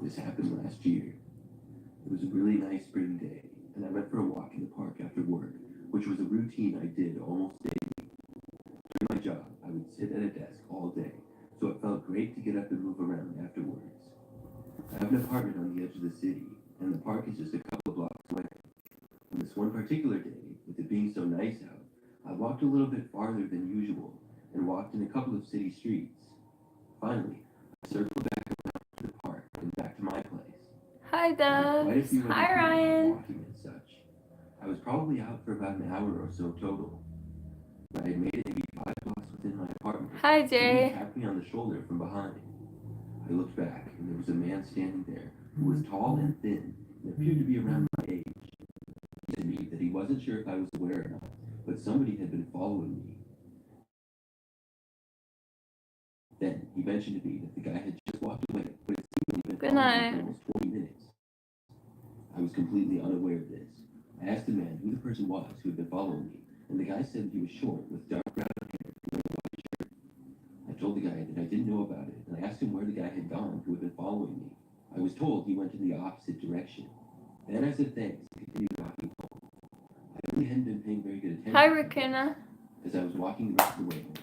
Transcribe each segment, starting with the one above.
This happened last year. It was a really nice spring day, and I went for a walk in the park after work, which was a routine I did almost daily. During my job, I would sit at a desk all day, so it felt great to get up and move around afterwards. I have an apartment on the edge of the city, and the park is just a couple of blocks away. On this one particular day, with it being so nice out, I walked a little bit farther than usual and walked in a couple of city streets. Finally, I circled back around to the park and back to my place. Hi, Dubs. Hi, Ryan. Walking and such. I was probably out for about an hour or so total. But I had made it maybe 5 blocks within my apartment. Hi, Someone Jay. tapped me on the shoulder from behind. I looked back, and there was a man standing there who was tall and thin and appeared to be around my age. He said to me that he wasn't sure if I was aware or not, but somebody had been following me. Then he mentioned to me that the guy had just walked away, but it seemed to have been following me for almost 20 minutes. I was completely unaware of this. I asked the man who the person was who had been following me, and the guy said he was short with dark brown hair and wearing a white shirt. I told the guy that I didn't know about it, and I asked him where the guy had gone who had been following me. I was told he went in the opposite direction. Then I said thanks and continued walking home. I really hadn't been paying very good attention. Hi, Rakuna. As I was walking the rest of the way home,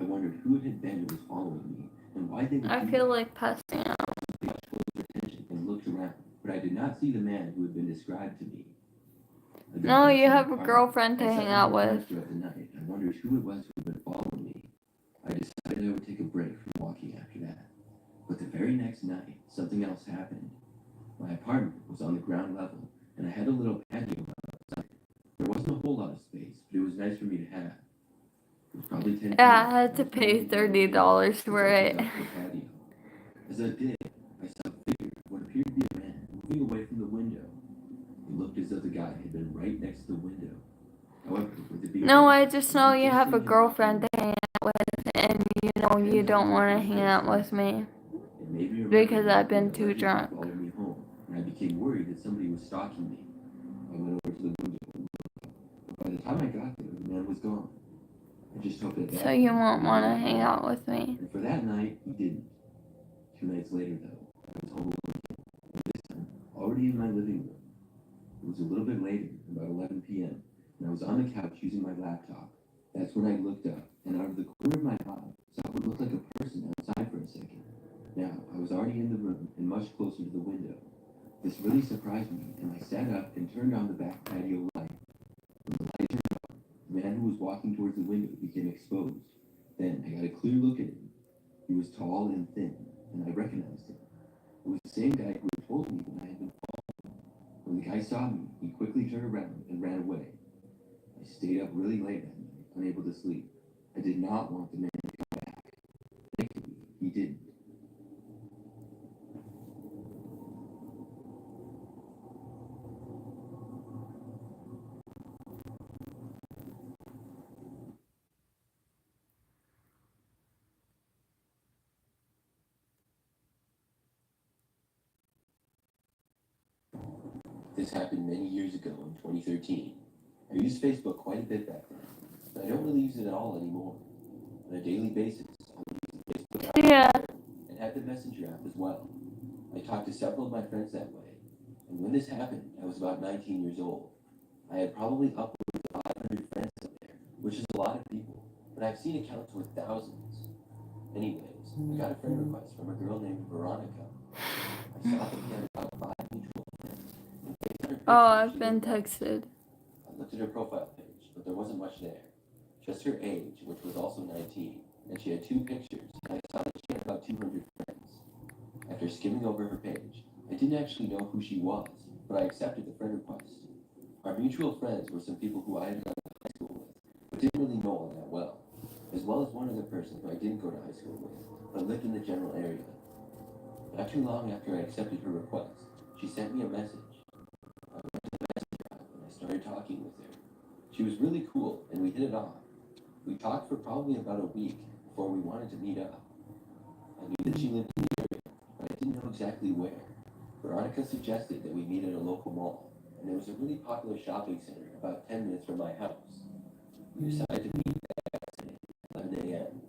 I wondered who it had been who was following me and why they would I feel like passing out. I paid much closer attention and looked around, but I did not see the man who had been described to me. No, you have a girlfriend to hang out with. Throughout the night, I wondered who it was who had been following me. I decided I would take a break from walking after that. But the very next night, something else happened. My apartment was on the ground level, and I had a little patio outside. There wasn't a whole lot of space, but it was nice for me to have. It was probably 10 Yeah, I had to pay $30 for it. As I did, I saw a figure, what appeared to be a man, moving away from the window. It looked as though the guy had been right next to the window. However, with it being No, I just know you have a girlfriend to hang out with, and you know you don't want to hang out with me because I've been too drunk. Followed me home, and I became worried that somebody was stalking me. I went over to the window and looked up, but by the time I got there, the man was gone. I just hoped that So you won't want to hang out with me. And for that night, he didn't. 2 nights later, though, I was home alone again, and this time, already in my living room. It was a little bit later, about 11 p.m., and I was on the couch using my laptop. That's when I looked up, and out of the corner of my eye, saw what looked like a person outside for a second. Now, I was already in the room, and much closer to the window. This really surprised me, and I sat up and turned on the back patio light. When the light turned on, the man who was walking towards the window became exposed. Then I got a clear look at him. He was tall and thin, and I recognized him. It was the same guy who had told me that I had been followed. When the guy saw me, he quickly turned around and ran away. I stayed up really late that night, unable to sleep. I did not want the man to come back. Thankfully, he didn't. This happened many years ago in 2013. I used Facebook quite a bit back then, but I don't really use it at all anymore. On a daily basis, I would use the Facebook app and had the Messenger app as well. I talked to several of my friends that way, and when this happened, I was about 19 years old. I had probably upwards of 500 friends out there, which is a lot of people, but I've seen accounts with thousands. Anyways, I got a friend request from a girl named Veronica. I saw that we had about 5 mutual friends. Oh, I've been texted. I looked at her profile page, but there wasn't much there. Just her age, which was also 19, and she had 2 pictures, and I saw that she had about 200 friends. After skimming over her page, I didn't actually know who she was, but I accepted the friend request. Our mutual friends were some people who I had gone to high school with, but didn't really know all that well as one other person who I didn't go to high school with, but lived in the general area. Not too long after I accepted her request, she sent me a message. I went to the messenger app and I started talking with her. She was really cool, and we hit it off. We talked for probably about a week before we wanted to meet up. I knew that she lived in the area, but I didn't know exactly where. Veronica suggested that we meet at a local mall, and there was a really popular shopping center about 10 minutes from my house. We decided to meet that day at 11 a.m.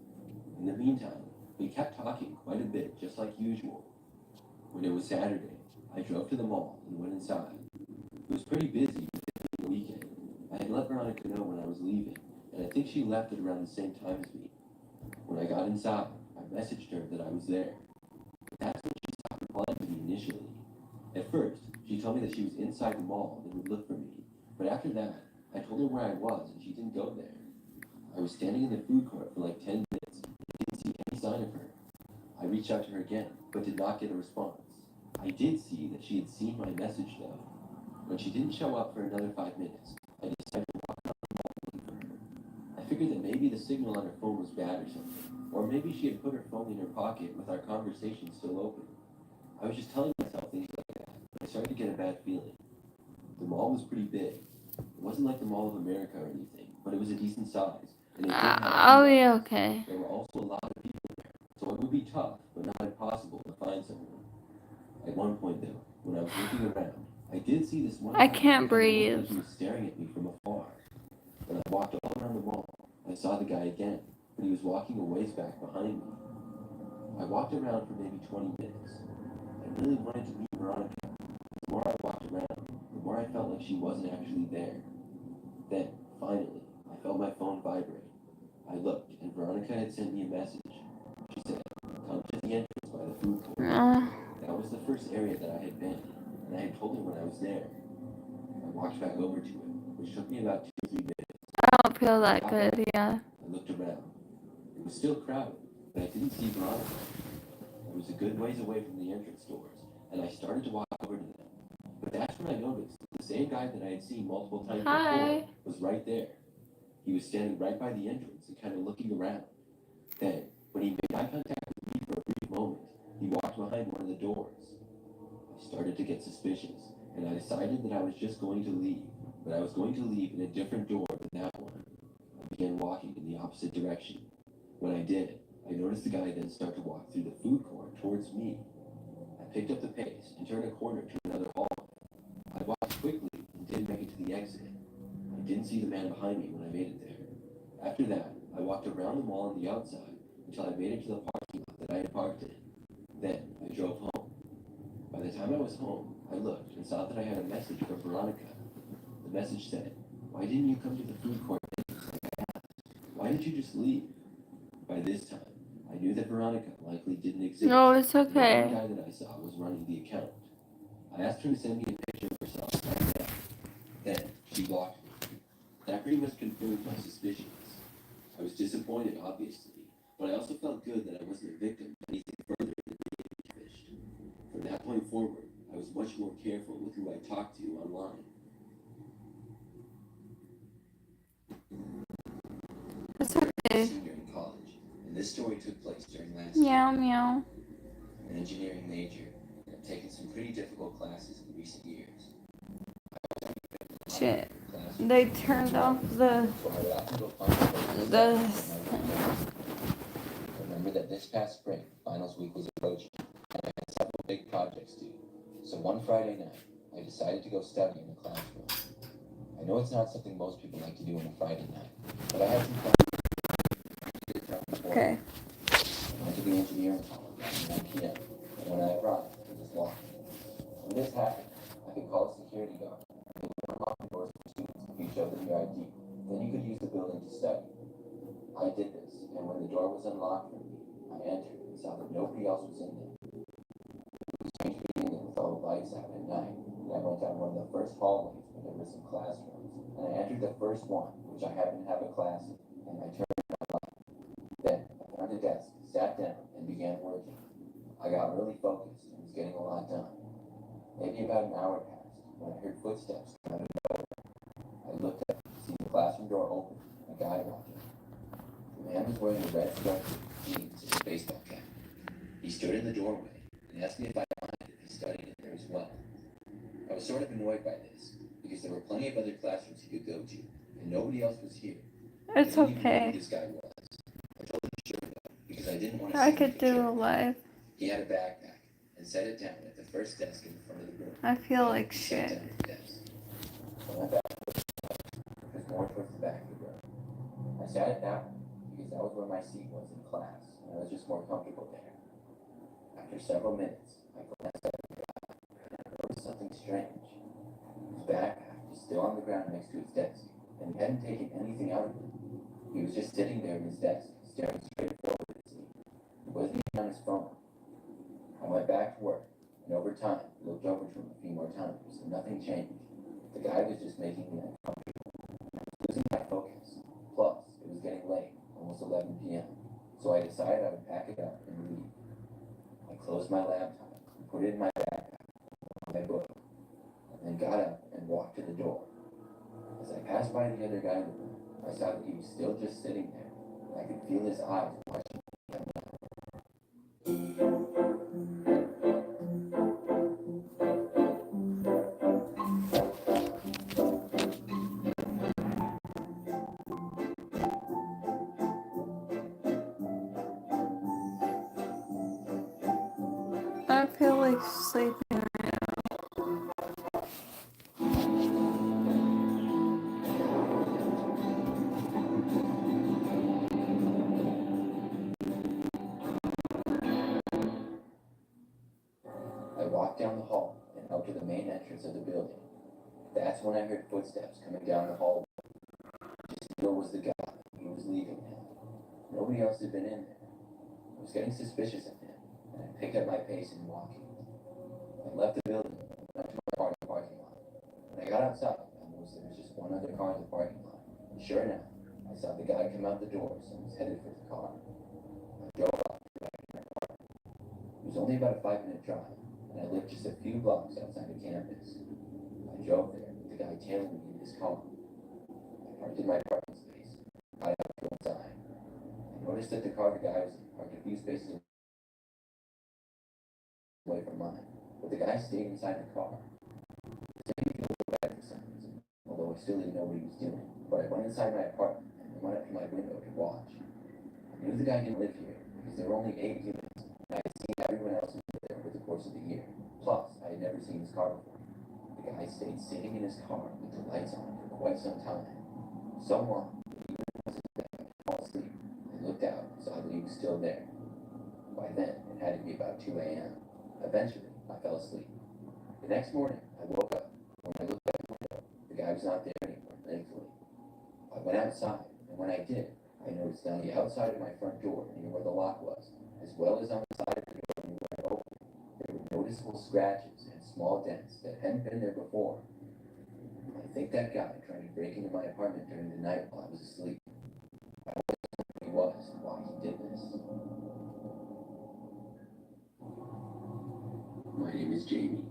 In the meantime, we kept talking quite a bit, just like usual. When it was Saturday, I drove to the mall and went inside. It was pretty busy with it being the weekend. I had let Veronica know when I was leaving, and I think she left at around the same time as me. When I got inside, I messaged her that I was there. That's when she stopped replying to me initially. At first, she told me that she was inside the mall and would look for me, but after that, I told her where I was and she didn't go there. I was standing in the food court for like 10 minutes and didn't see any sign of her. I reached out to her again, but did not get a response. I did see that she had seen my message though. When she didn't show up for another 5 minutes, I decided to walk around the mall looking for her. I figured that maybe the signal on her phone was bad or something, or maybe she had put her phone in her pocket with our conversation still open. I was just telling myself things like that, but I started to get a bad feeling. The mall was pretty big. It wasn't like the Mall of America or anything, but it was a decent size, and it did have a I'll few be outlets. okay. There were also a lot of people there, so it would be tough, but not impossible to find someone. At one point, though, when I was looking around, I did see this one I guy can't who looked breathe. like he was staring at me from afar. When I walked all around the mall, I saw the guy again, but he was walking a ways back behind me. I walked around for maybe 20 minutes. I really wanted to meet Veronica. The more I walked around, the more I felt like she wasn't actually there. Then, finally, I felt my phone vibrate. I looked, and Veronica had sent me a message. She said, "Come to the entrance by the food court." That was the first area that I had been, and I had told her when I was there. I walked back over to it, which took me about 2 or 3 minutes. I don't feel that good, yeah. I looked around. It was still crowded, but I didn't see Veronica. I was a good ways away from the entrance doors, and I started to walk over to them. But that's when I noticed that the same guy that I had seen multiple times before was right there. He was standing right by the entrance and kind of looking around. Then, when he made eye contact with me for a brief moment, he walked behind one of the doors. I started to get suspicious, and I decided that I was just going to leave, but I was going to leave in a different door than that one. I began walking in the opposite direction. When I did, I noticed the guy then start to walk through the food court towards me. I picked up the pace and turned a corner to another hallway. I walked quickly and didn't make it to the exit. I didn't see the man behind me when I made it there. After that, I walked around the mall on the outside until I made it to the parking lot that I had parked in. Then, I drove home. By the time I was home, I looked and saw that I had a message from Veronica. The message said, "Why didn't you come to the food court like I asked? Why did you just leave?" By this time, I knew that Veronica likely didn't exist. No, it's The one okay. guy that I saw was running the account. I asked her to send me a picture of herself right now. Then, she blocked me. That pretty much confirmed my suspicions. I was disappointed, obviously, but I also felt good that I wasn't a victim of anything further than being fished. From that point forward, I was much more careful with who I talked to online. It's I was a okay. senior in college, and this story took place during last Meow, year. meow. I'm an engineering major, and I've taken some pretty difficult classes in recent years. Shit. They turned off the. Remember that this past spring, finals week was approaching, and I had several big projects due. So one Friday night, I decided to go study in the classroom. I know it's not something most people like to do on a Friday night, but I had some fun. Okay. I went to the engineering hall around 1 p.m., and when I arrived, it was locked. When this happened, I could call a security guard. They would unlock the doors for students if you showed them your ID. Then you could use the building to study. I did this, and when the door was unlocked for me, I entered and saw that nobody else was in there. It was strange being there with all the lights out at night, and I went down one of the first hallways where there were some classrooms, and I entered the first one, which I happened to have a class in, and I turned my light. Then I found a desk, sat down, and began working. I got really focused and was getting a lot done. Maybe about an hour passed when I heard footsteps come out of nowhere. I looked up, seeing the classroom door open, and a guy walked in. The man was wearing a red sweatshirt, jeans, and a baseball cap. He stood in the doorway and asked me if I minded if he studied in there as well. I was sort of annoyed by this, because there were plenty of other classrooms he could go to, and nobody else was here. It's I didn't even know who okay. this guy was. I told him sure though, because I didn't want to I seem like could a do jerk. a live. He had a backpack and set it down at the first desk in front of the room. I feel like He sat shit. down at the desk. When my back was more towards the back of the room. I sat it down because that was where my seat was in class, and I was just more comfortable there. After several minutes, I glanced at the guy and I noticed something strange. His backpack was still on the ground next to his desk, and he hadn't taken anything out of it. He was just sitting there in his desk, staring straight forward at me. He wasn't even on his phone. I went back to work, and over time, looked over to him a few more times, and nothing changed. The guy was just making me uncomfortable. I was losing my focus. Plus, it was getting late, almost 11 p.m., so I decided I would pack it up and leave. I closed my laptop and put it in my backpack, my book, and then got up and walked to the door. As I passed by the other guy in the room, I saw that he was still just sitting there. I could feel his eyes watching me. I feel like sleeping. I walked down the hall and out to the main entrance of the building. That's when I heard footsteps coming down the hallway. Still was the guy. He was leaving now. Nobody else had been in there. I was getting suspicious of him, and I picked up my pace and walking. I left the building and went to my car in the parking lot. When I got outside, I noticed there was just one other car in the parking lot. And sure enough, I saw the guy come out the doors and was headed for the car. I drove up back in my car. It was only about a 5-minute drive, and I lived just a few blocks outside of campus. I drove there with the guy tailing me in his car. I parked in my parking space, got out to go inside. I noticed that the car the guy was in parked a few spaces away from mine, but the guy stayed inside the car. It made me feel a little bad for some reason, although I still didn't know what he was doing. But I went inside my apartment and went up to my window to watch. I knew the guy didn't live here because there were only 8 units, and I had seen everyone else live there over the course of the year. Plus, I had never seen his car before. The guy stayed sitting in his car with the lights on for quite some time. So long, even if I wasn't there, I could fall asleep. I looked out and saw that he was still there. By then, it had to be about 2 a.m. Eventually, I fell asleep. The next morning, I woke up. When I looked out the window, the guy was not there anymore, thankfully. I went outside, and when I did, I noticed on the outside of my front door, near where the lock was, as well as on the side of the door near where it opened, there were noticeable scratches and small dents that hadn't been there before. I think that guy tried to break into my apartment during the night while I was asleep. I always wondered who he was and why he did this. My name is Jamie.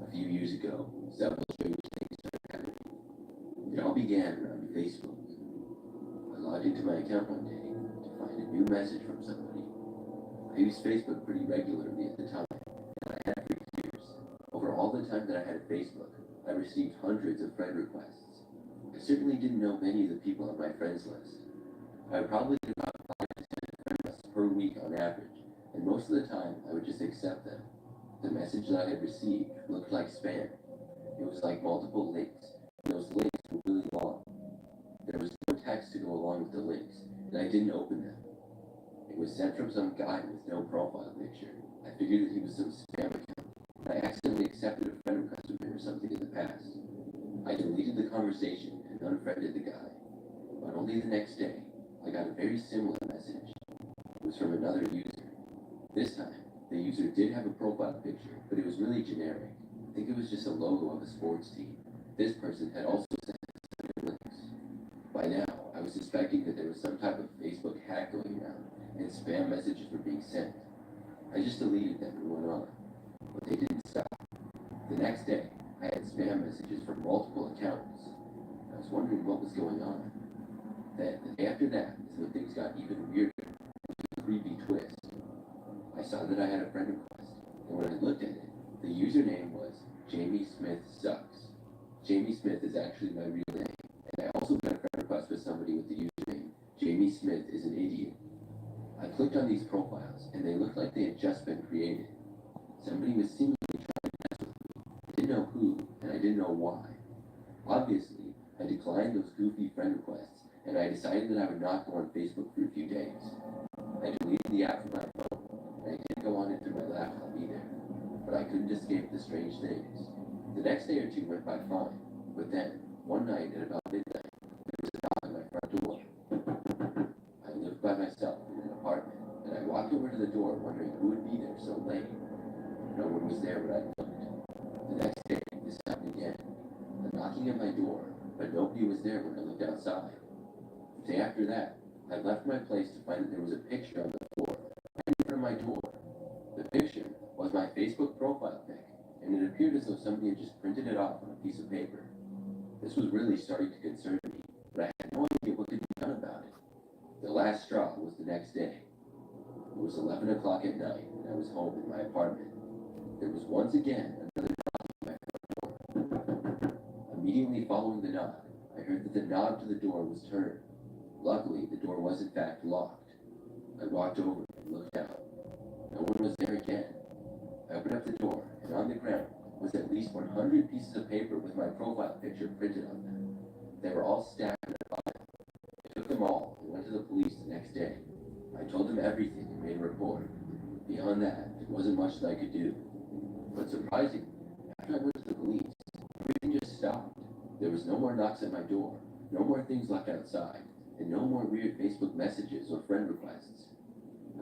A few years ago, several strange things started happening. It all began around Facebook. I logged into my account one day to find a new message from somebody. I used Facebook pretty regularly at the time, and I had for years. Over all the time that I had Facebook, I received hundreds of friend requests. I certainly didn't know many of the people on my friends list. I would probably get about 5 to 10 friend requests per week on average, and most of the time I would just accept them. The message that I had received looked like spam. It was like multiple links, and those links were really long. There was no text to go along with the links, and I didn't open them. It was sent from some guy with no profile picture. I figured that he was some spam account, and I accidentally accepted a friend request from him or something in the past. I deleted the conversation and unfriended the guy, but only the next day, I got a very similar message. It was from another user. This time, the user did have a profile picture, but it was really generic. I think it was just a logo of a sports team. This person had also sent links. By now, I was suspecting that there was some type of Facebook hack going around, and spam messages were being sent. I just deleted them and went on, but they didn't stop. The next day, I had spam messages from multiple accounts. I was wondering what was going on. Then, the day after that is when things got even weirder, which was a creepy twist. I saw that I had a friend request, and when I looked at it, the username was Jamie Smith Sucks. Jamie Smith is actually my real name, and I also got a friend request with somebody with the username Jamie Smith is an idiot. I clicked on these profiles, and they looked like they had just been created. Somebody was seemingly trying to mess with me. I didn't know who, and I didn't know why. Obviously, I declined those goofy friend requests, and I decided that I would not go on Facebook for a few days. I deleted the app from my phone, and I didn't go on it through my laptop either. couldn't escape the strange things. The next day or two went by fine, but then, one night at about midnight, there was a knock on my front door. I lived by myself in an apartment, and I walked over to the door wondering who would be there so late. No one was there when I looked. The next day, this happened again. A knocking at my door, but nobody was there when I looked outside. The day after that, I left my place to find that there was a picture on the floor right in front of my door. The picture was my Facebook profile pic, and it appeared as though somebody had just printed it off on a piece of paper. This was really starting to concern me, but I had no idea what could be done about it. The last straw was the next day. It was 11 o'clock at night, and I was home in my apartment. There was once again another knock at my front door. Immediately following the knock, I heard that the knob to the door was turned. Luckily, the door was in fact locked. I walked over and looked out. No one was there again. I opened up the door, and on the ground was at least 100 pieces of paper with my profile picture printed on them. They were all stacked in a pile. I took them all and went to the police the next day. I told them everything and made a report. Beyond that, there wasn't much that I could do. But surprisingly, after I went to the police, everything just stopped. There was no more knocks at my door, no more things left outside, and no more weird Facebook messages or friend requests.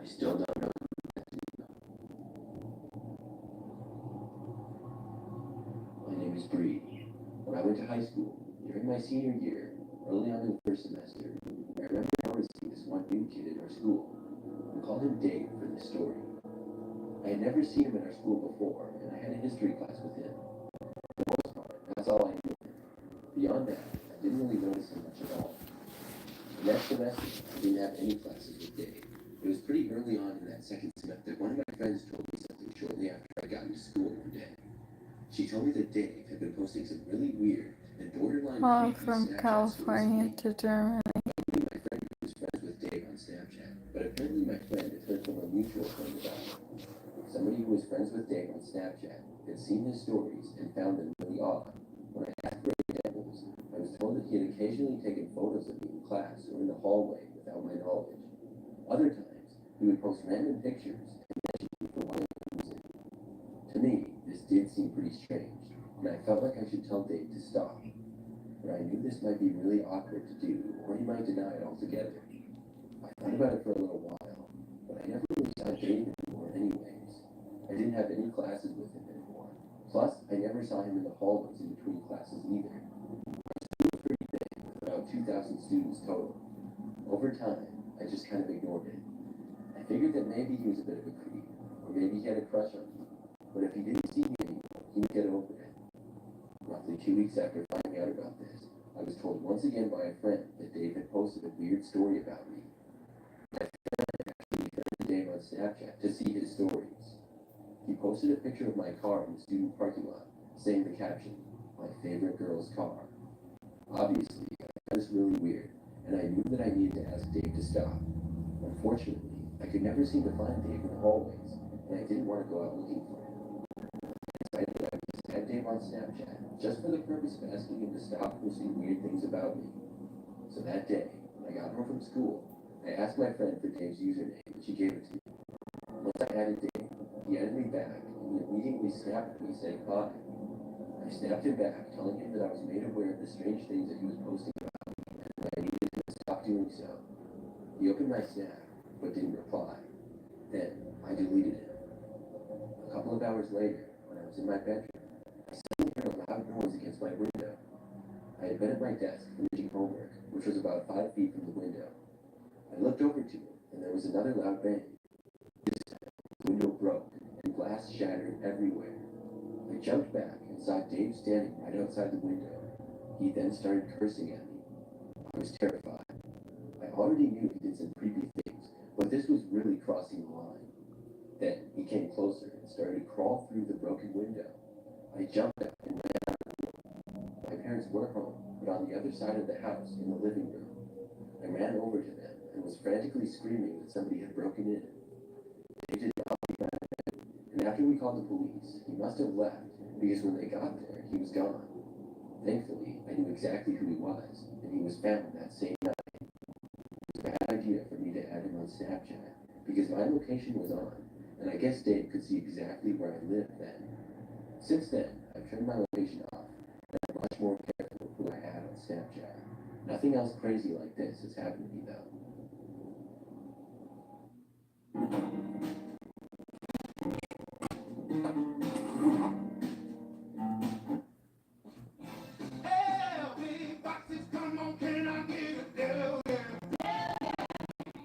I still don't know who to do. My name is Bree. When I went to high school, during my senior year, early on in the first semester, I remember noticing this one new kid in our school. We called him Dave for this story. I had never seen him in our school before, and I had a history class with him. For the most part, that's all I knew of him. Beyond that, I didn't really notice him much at all. The next semester, I didn't have any classes with Dave. It was pretty early on in that second semester that one of my friends told me something shortly after I got into school one day. She told me that Dave had been posting some really weird and borderline creepy From Snapchat California stories. to Germany. Luckily, my friend was friends with Dave on Snapchat, but apparently my friend had heard from a mutual friend about it. Somebody who was friends with Dave on Snapchat had seen his stories and found them really odd. When I asked for examples, I was told that he had occasionally taken photos of me in class or in the hallway without my knowledge. Other times, he would post random pictures and mention me for whatever reason. To me, this did seem pretty strange, and I felt like I should tell Dave to stop. But I knew this might be really awkward to do, or he might deny it altogether. I thought about it for a little while, but I never really saw Dave anymore anyways. I didn't have any classes with him anymore. Plus, I never saw him in the hallways in between classes either. Our school was pretty big, with about 2,000 students total. Over time, I just kind of ignored it. I figured that maybe he was a bit of a creep, or maybe he had a crush on me. But if he didn't see me anymore, he would get over it. Roughly 2 weeks after finding out about this, I was told once again by a friend that Dave had posted a weird story about me. My friend actually friended Dave on Snapchat to see his stories. He posted a picture of my car in the student parking lot, saying the caption, "My favorite girl's car." Obviously, I found this really weird, and I knew that I needed to ask Dave to stop. Unfortunately, I could never seem to find Dave in the hallways, and I didn't want to go out looking for him. I decided that I would just add Dave on Snapchat, just for the purpose of asking him to stop posting weird things about me. So that day, when I got home from school, I asked my friend for Dave's username, and she gave it to me. Once I added Dave, he added me back, and he immediately snapped at me saying hi. I snapped him back, telling him that I was made aware of the strange things that he was posting about me, and that I needed him to stop doing so. He opened my snap, but didn't reply. Then, I deleted him. A couple of hours later, when I was in my bedroom, I suddenly heard a loud noise against my window. I had been at my desk finishing homework, which was about 5 feet from the window. I looked over to it, and there was another loud bang. This time, the window broke, and glass shattered everywhere. I jumped back and saw Dave standing right outside the window. He then started cursing at me. I was terrified. I already knew he did some creepy things, but this was really crossing the line. Then he came closer and started to crawl through the broken window. I jumped up and ran out of the room. My parents were home, but on the other side of the house, in the living room. I ran over to them and was frantically screaming that somebody had broken in. They did not leave my bed, and after we called the police, he must have left, because when they got there, he was gone. Thankfully, I knew exactly who he was, and he was found that same night. It was a bad idea for me to add him on Snapchat, because my location was on, and I guess Dave could see exactly where I lived then. Since then, I've turned my location off, and I'm much more careful who I add on Snapchat. Nothing else crazy like this has happened to me though.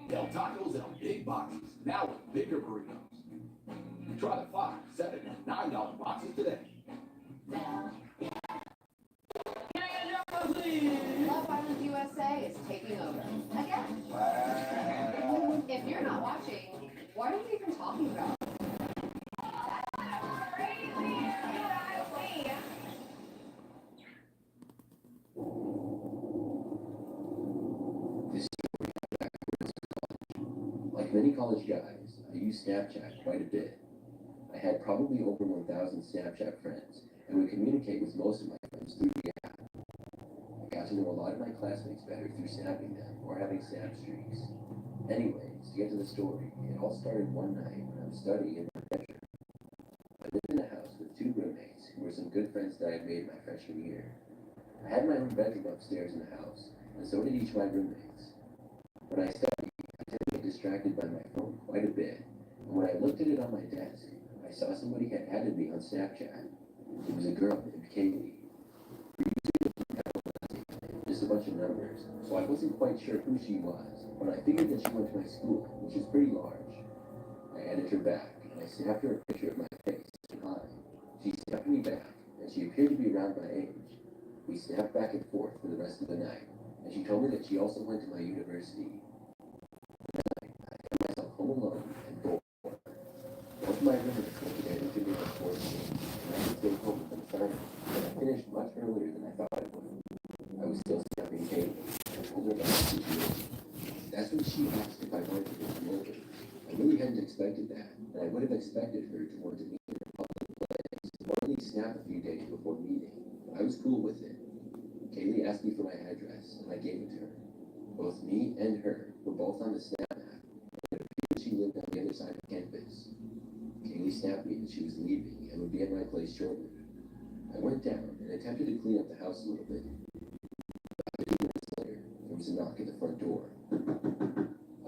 Del Tacos and big boxes, now with bigger burritos. Try the $5, $7, and $9 boxes today. Love Island USA is taking over. Again. If you're not watching, what are you even talking about? Like many college guys, I use Snapchat quite a bit. I had probably over 1,000 Snapchat friends, and would communicate with most of my friends through the app. I got to know a lot of my classmates better through snapping them or having snap streaks. Anyways, to get to the story, it all started one night when I was studying in my bedroom. I lived in a house with 2 roommates who were some good friends that I had made my freshman year. I had my own bedroom upstairs in the house, and so did each of my roommates. When I studied, I tended to get distracted by my phone quite a bit, and when I looked at it on my desk, I saw somebody had added me on Snapchat. It was a girl named Kaylee. Just a bunch of numbers, so I wasn't quite sure who she was, but I figured that she went to my school, which is pretty large. I added her back, and I snapped her a picture of my face and hi. She snapped me back, and she appeared to be around my age. We snapped back and forth for the rest of the night, and she told me that she also went to my university. That night, I found myself home alone and bored. Both of my roommates went to their individual sports games, and I had to stay home with them Sunday, but I finished much earlier than I thought I would. I was still snapping Kaylee, and I told her about the situation. That's when she asked if I wanted to go over. I really hadn't expected that, and I would have expected her to want to meet in a public place, or at least snap a few days before meeting. But I was cool with it. Kaylee asked me for my address, and I gave it to her. Both me and her were both on the Snap app, and it appeared that she lived on the other side of campus. Kaylee snapped me that she was leaving and would be at my place shortly. I went down and attempted to clean up the house a little bit. About 15 minutes later, there was a knock at the front door.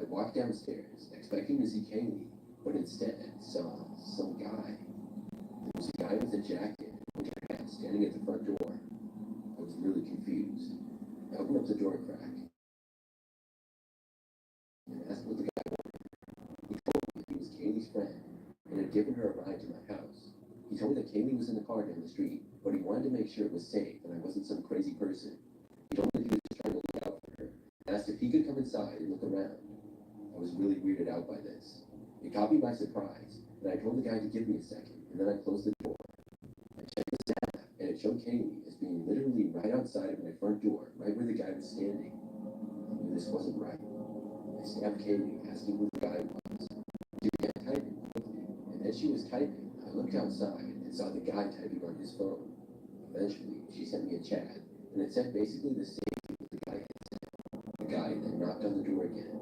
I walked downstairs, expecting to see Kaylee, but instead saw some guy. There was a guy with a jacket and a winter hat standing at the front door. I was really confused. I opened up the door crack and asked what the guy wanted. He told me that he was Kaylee's friend and had given her a ride to my house. He told me that Kaylee was in the car down the street, but he wanted to make sure it was safe and I wasn't some crazy person. He told me that he was just trying to look out for her and asked if he could come inside and look around. I was really weirded out by this. It caught me by surprise, and I told the guy to give me a second, and then I closed the door. I checked the Snap, and it showed Kaylee as being literally right outside of my front door, right where the guy was standing. I knew this wasn't right. I snapped Kaylee, asking who the guy was. She began typing quickly, and as she was typing, I looked outside and saw the guy typing on his phone. Eventually, she sent me a chat, and it said basically the same thing that the guy had said. The guy then knocked on the door again.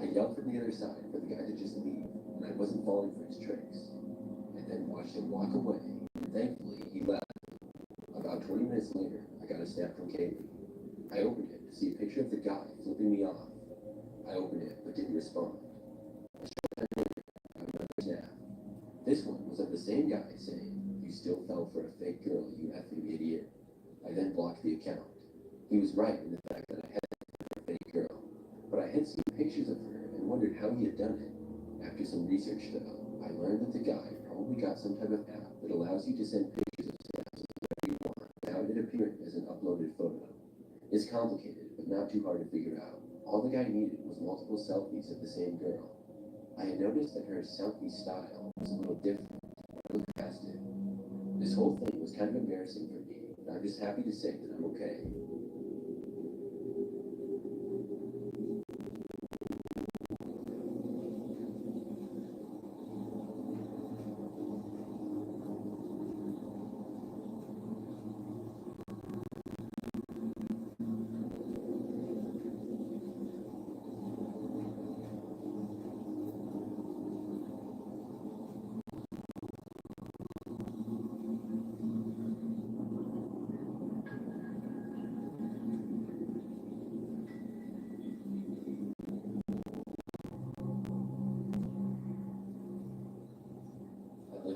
I yelled from the other side for the guy to just leave, and I wasn't falling for his tricks. I then watched him walk away, and thankfully he left. About 20 minutes later, I got a snap from Kaylee. I opened it to see a picture of the guy flipping me off. I opened it, but didn't respond. A short time later, I got another snap. This one was of the same guy saying, "You still fell for a fake girl, you effing idiot." I then blocked the account. He was right in the fact that I had a fake girl, but I had seen pictures of her and wondered how he had done it. After some research, though, I learned that the guy probably got some type of app that allows you to send pictures of snaps whenever you want without it appearing as an uploaded photo. It's complicated, but not too hard to figure out. All the guy needed was multiple selfies of the same girl. I had noticed that her selfie style was a little different when I looked past it. This whole thing was kind of embarrassing for me, but I'm just happy to say that I'm okay.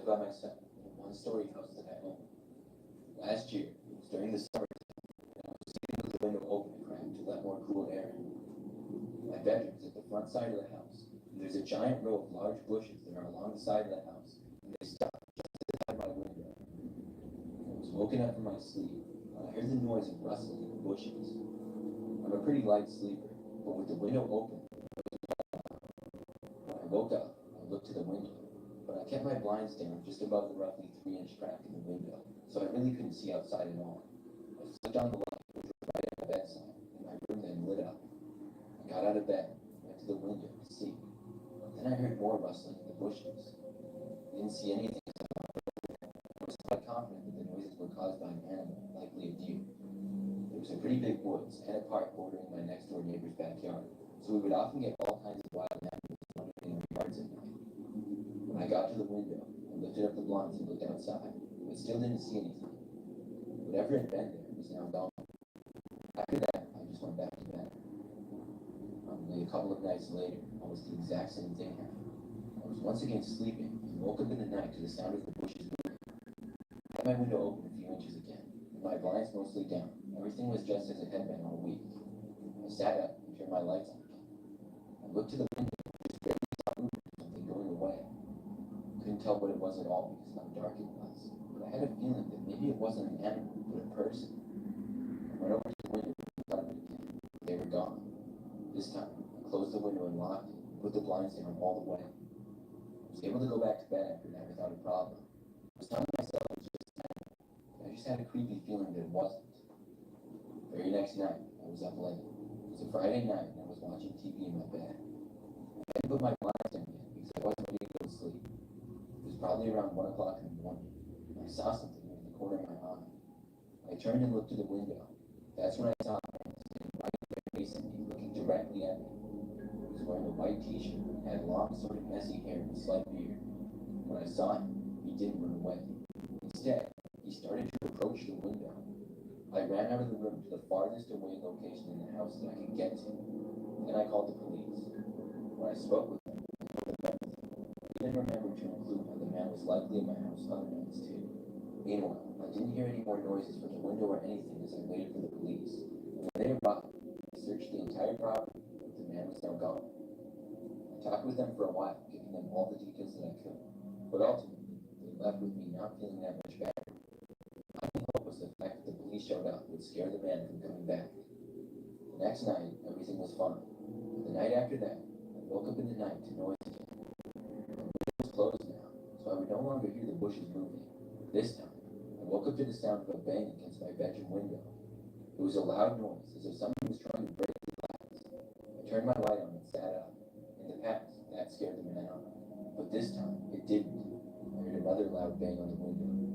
by myself in a one-story house that I own. Last year, it was during the summer, and I was sitting with the window open a crack to let more cool air in. My bedroom is at the front side of the house, and there's a giant row of large bushes that are along the side of the house, and they stop just outside my window. I was woken up from my sleep, and I heard the noise of rustling in the bushes. I'm a pretty light sleeper, but with the window open, when I woke up, I looked to the window, but I kept my blinds down just above the roughly 3-inch crack in the window, so I really couldn't see outside at all. I flipped on the light, which was right at my bedside, and my room then lit up. I got out of bed, went to the window to see, but then I heard more rustling in the bushes. I didn't see anything, so I was quite confident that the noises were caused by an animal, likely a deer. There was a pretty big woods and a park bordering my next-door neighbor's backyard, so we would often get all kinds of wild animals wandering in our yards at night. When I got to the window, I lifted up the blinds and looked outside, but still didn't see anything. Whatever had been there was now gone. After that, I just went back to bed. Probably a couple of nights later, almost the exact same thing happened. I was once again sleeping and woke up in the night to the sound of the bushes moving. I had my window open a few inches again, and my blinds mostly down. Everything was just as it had been all week. I sat up and turned my lights on again. I looked to the window and just barely saw movement or something going away. Couldn't tell what it was at all because of how dark it was, but I had a feeling that maybe it wasn't an animal, but a person. I went over to the window and thought of it again. They were gone. This time, I closed the window and locked it, and put the blinds down all the way. I was able to go back to bed after that without a problem. I was telling myself it was just an animal, but I just had a creepy feeling that it wasn't. Very next night, I was up late. It was a Friday night, and I was watching TV in my bed. I hadn't put my blinds down yet because I wasn't ready to go to sleep. It was probably around 1 o'clock in the morning, and I saw something in the corner of my eye. I turned and looked to the window. That's when I saw a man standing right there facing me, looking directly at me. He was wearing a white t-shirt, had long, sort of messy hair and a slight beard. When I saw him, he didn't run away. Instead, he started to approach the window. I ran out of the room to the farthest away location in the house that I could get to. Then I called the police. When I spoke with them, I told them everything. I didn't remember to include how the man was likely in my house other nights too. Meanwhile, I didn't hear any more noises from the window or anything as I waited for the police. And when they arrived, I searched the entire property, but the man was now gone. I talked with them for a while, giving them all the details that I could. But ultimately, they left with me not feeling that much better. My only hope was the fact that the police showed up would scare the man from coming back. The next night, everything was fine. But the night after that, I woke up in the night to noise again. The window was closed now, so I would no longer hear the bushes moving. This time, I woke up to the sound of a bang against my bedroom window. It was a loud noise, as if somebody was trying to break the glass. I turned my light on and sat up. In the past, that scared the man out. But this time, it didn't. I heard another loud bang on the window.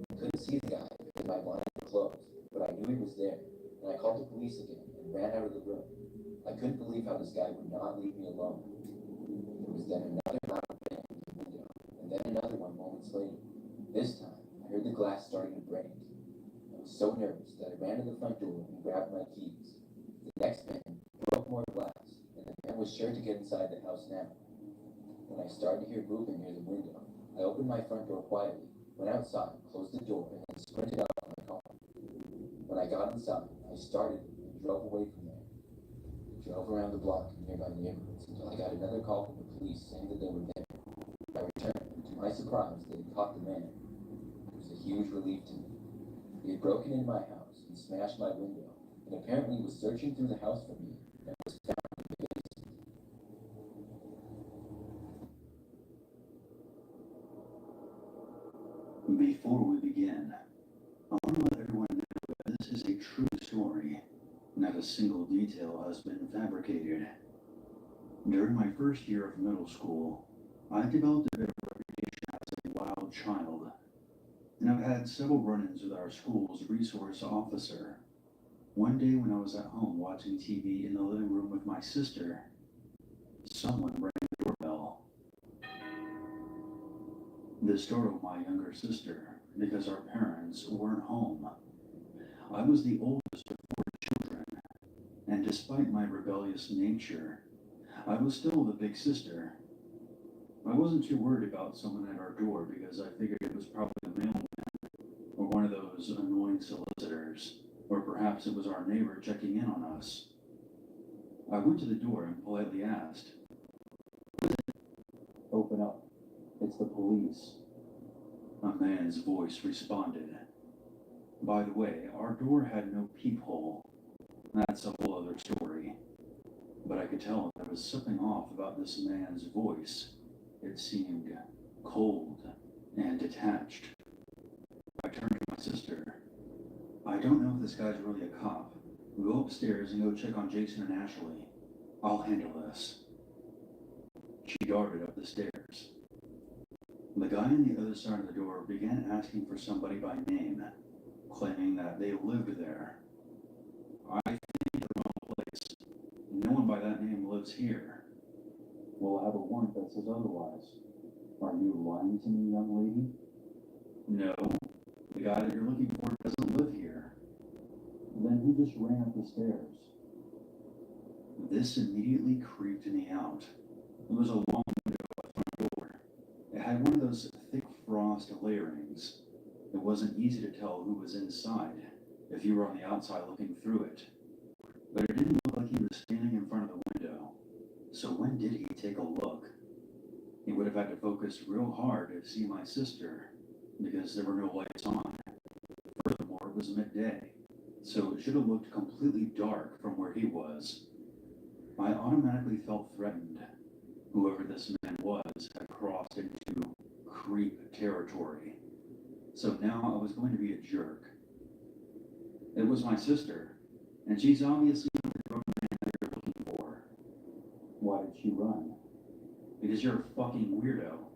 I couldn't see the guy because my blinds were closed, but I knew he was there, and I called the police again and ran out of the room. I couldn't believe how this guy would not leave me alone. There was then another loud bang on the window, and then another one moments later. This time, I heard the glass starting to break. I was so nervous that I ran to the front door and grabbed my keys. The next bang broke more glass, and the man was sure to get inside the house now. When I started to hear movement near the window, I opened my front door quietly, went outside, closed the door, and then sprinted out of my car. When I got inside, I started and drove away from there. I drove around the block in nearby neighborhoods until I got another call from the police saying that they were there. I returned, and to my surprise, they had caught the man. It was a huge relief to me. He had broken into my house and smashed my window, and apparently was searching through the house for me and was found in the basement. Before we begin, I want to let everyone know that this is a true story. Not a single detail has been fabricated. During my first year of middle school, I developed a bit of a reputation as a wild child, and I've had several run-ins with our school's resource officer. One day when I was at home watching TV in the living room with my sister, someone rang the doorbell. This startled my younger sister because our parents weren't home. I was the oldest of 4 children, and despite my rebellious nature, I was still the big sister. I wasn't too worried about someone at our door because I figured it was probably a mailman or one of those annoying solicitors, or perhaps it was our neighbor checking in on us. I went to the door and politely asked, "Open up. It's the police." A man's voice responded. By the way, our door had no peephole. That's a whole other story. But I could tell there was something off about this man's voice. It seemed cold and detached. I turned to my sister. "I don't know if this guy's really a cop. Go upstairs and go check on Jason and Ashley. I'll handle this." She darted up the stairs. The guy on the other side of the door began asking for somebody by name, claiming that they lived there. I think the wrong place. No one by that name lives here. "We'll have a warrant that says otherwise. Are you lying to me, young lady?" "No. The guy that you're looking for doesn't live here." "Then he just ran up the stairs." This immediately creeped me out. It was a long window at the front door. It had one of those thick frost layerings. It wasn't easy to tell who was inside if you were on the outside looking through it. But it didn't look like he was standing in front of the window. So when did he take a look? He would have had to focus real hard to see my sister because there were no lights on. Furthermore, it was midday, so it should have looked completely dark from where he was. I automatically felt threatened. Whoever this man was had crossed into creep territory. So now I was going to be a jerk. It was my sister, and she's obviously not the drug man that you're looking for. "Why did she run?" "Because you're a fucking weirdo."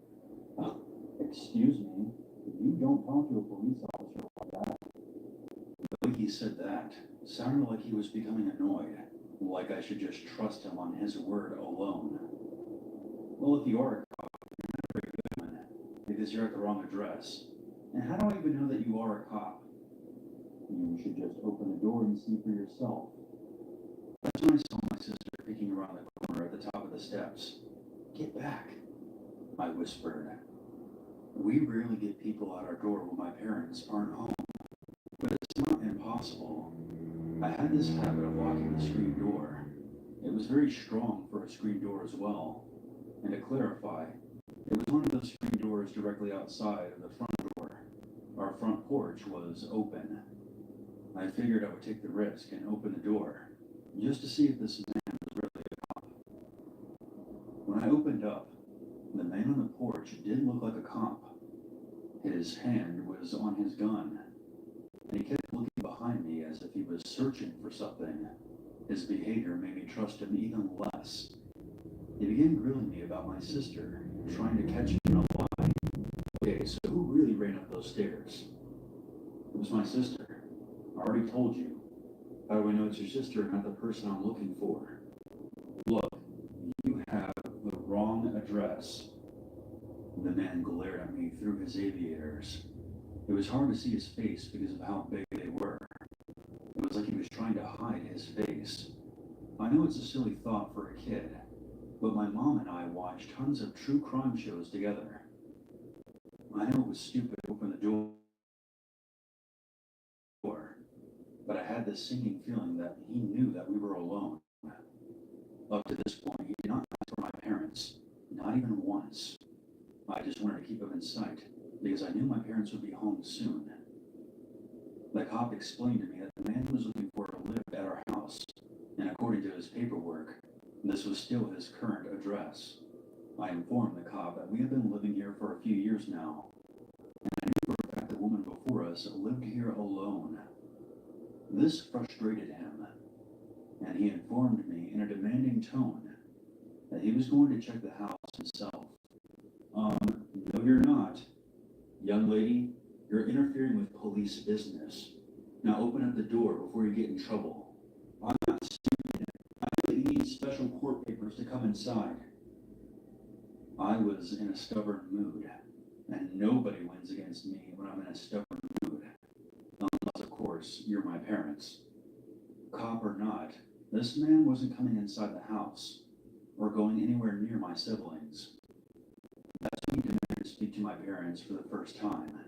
Excuse me, you don't talk to a police officer like that. The way he said that sounded like he was becoming annoyed, like I should just trust him on his word alone. "Well, if you are a cop, you're not a very good one, because you're at the wrong address. And how do I even know that you are a cop?" "You should just open the door and see for yourself." That's when I saw my sister peeking around the corner at the top of the steps. "Get back," I whispered. We rarely get people at our door when my parents aren't home, but it's not impossible. I had this habit of locking the screen door. It was very strong for a screen door as well. And to clarify, it was one of those screen doors directly outside of the front door. Our front porch was open. I figured I would take the risk and open the door, just to see if this man was really a cop. When I opened up, the man on the porch did look like a cop. His hand was on his gun, and he kept looking behind me as if he was searching for something. His behavior made me trust him even less. He began grilling me about my sister, trying to catch me in a lie. "Okay, so who really ran up those stairs?" "It was my sister. I already told you. How do I know it's your sister and not the person I'm looking for?" "Look, you have the wrong address." The man glared at me through his aviators. It was hard to see his face because of how big they were. It was like he was trying to hide his face. I know it's a silly thought for a kid, but my mom and I watched tons of true crime shows together. I know it was stupid to open the door, but I had this sinking feeling that he knew that we were alone. Up to this point, he did not ask for my parents, not even once. I just wanted to keep them in sight, because I knew my parents would be home soon. The cop explained to me that the man he was looking for lived at our house, and according to his paperwork, this was still his current address. I informed the cop that we had been living here for a few years now, and I knew for a fact the woman before us lived here alone. This frustrated him, and he informed me in a demanding tone that he was going to check the house himself. No you're not. Young lady, you're interfering with police business. Now open up the door before you get in trouble. I'm not stupid. I know that you need special court papers to come inside. I was in a stubborn mood, and nobody wins against me when I'm in a stubborn mood. Unless, of course, you're my parents. Cop or not, this man wasn't coming inside the house, or going anywhere near my siblings. to my parents for the first time.